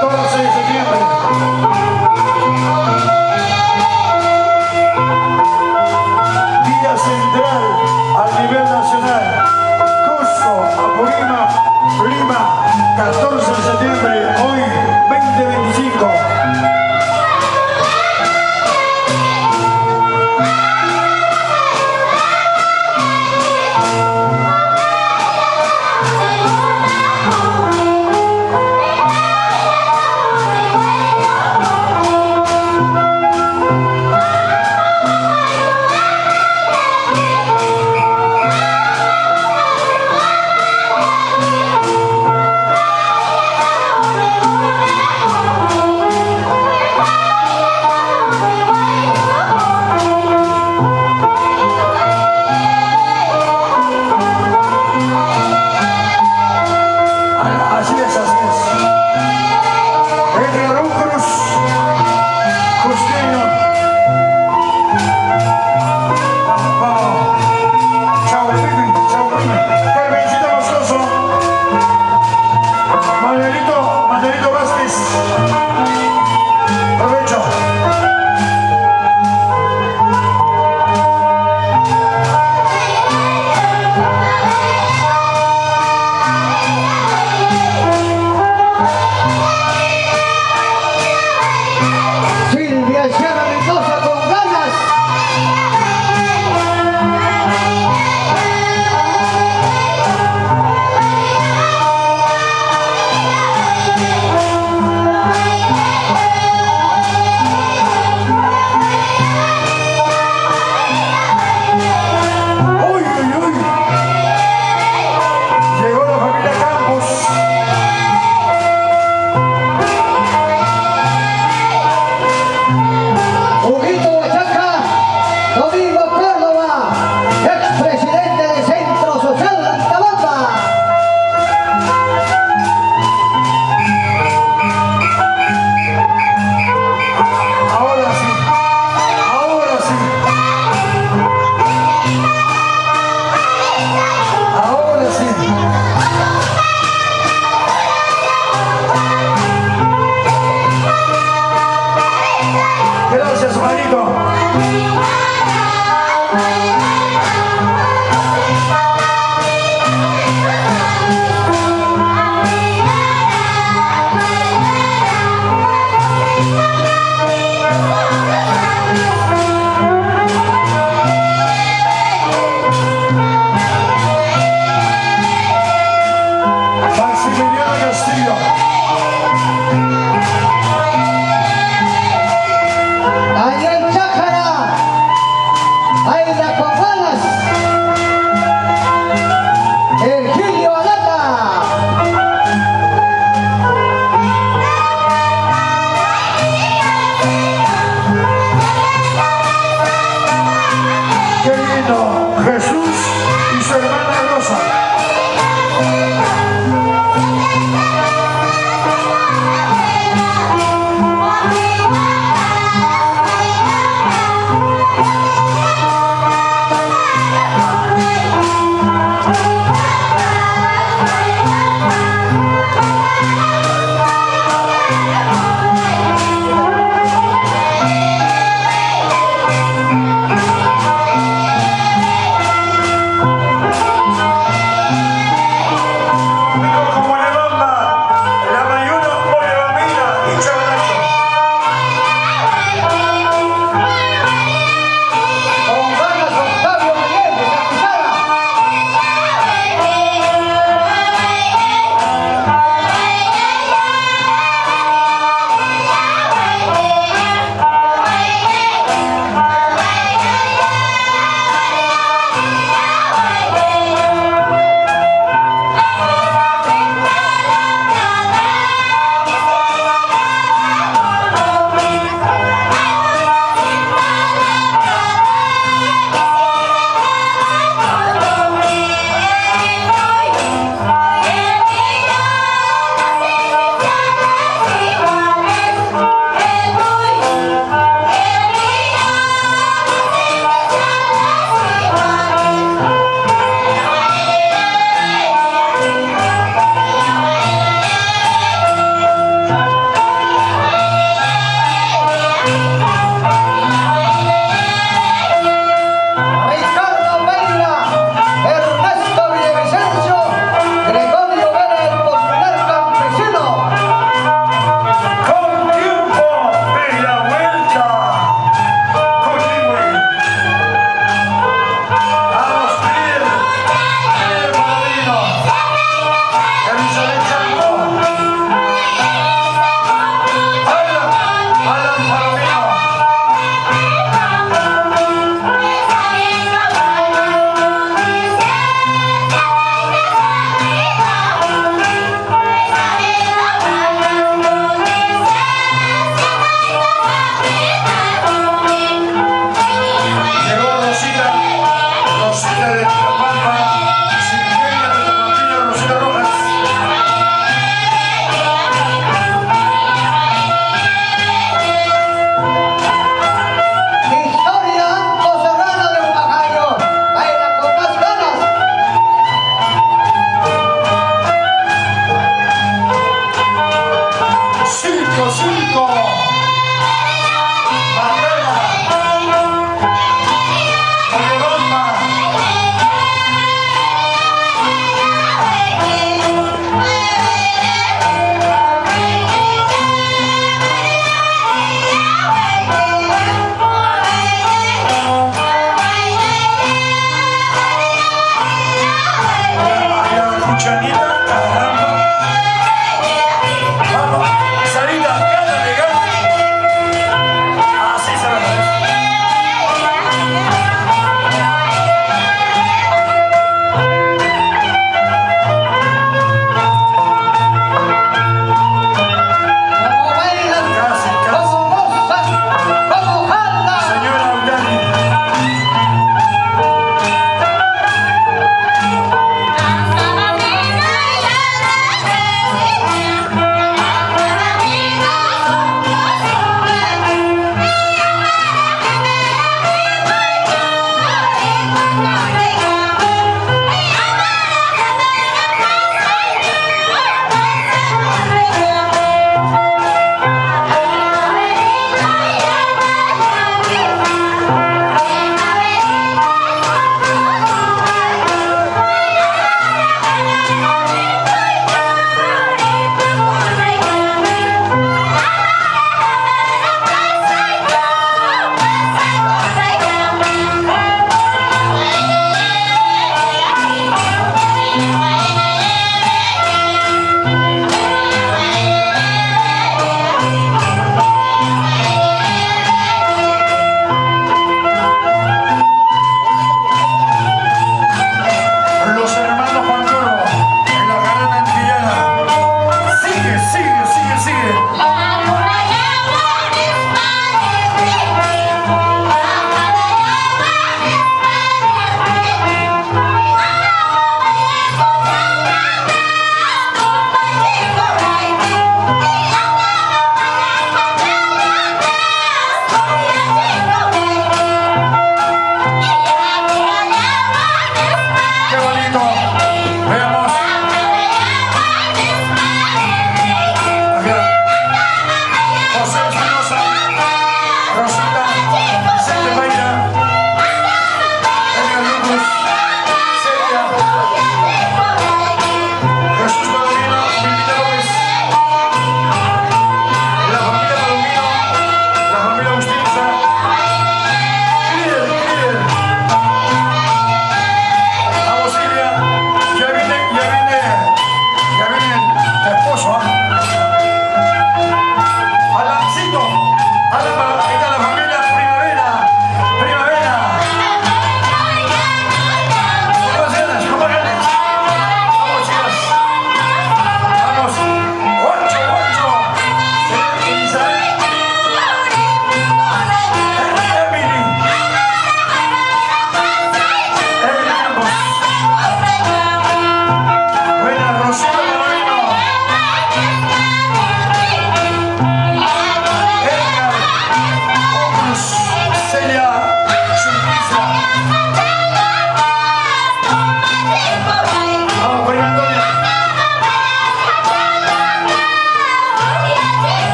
14 de septiembre. Día central al nivel nacional. Cusco, Apurímac, Lima, 14 de septiembre, hoy 2025.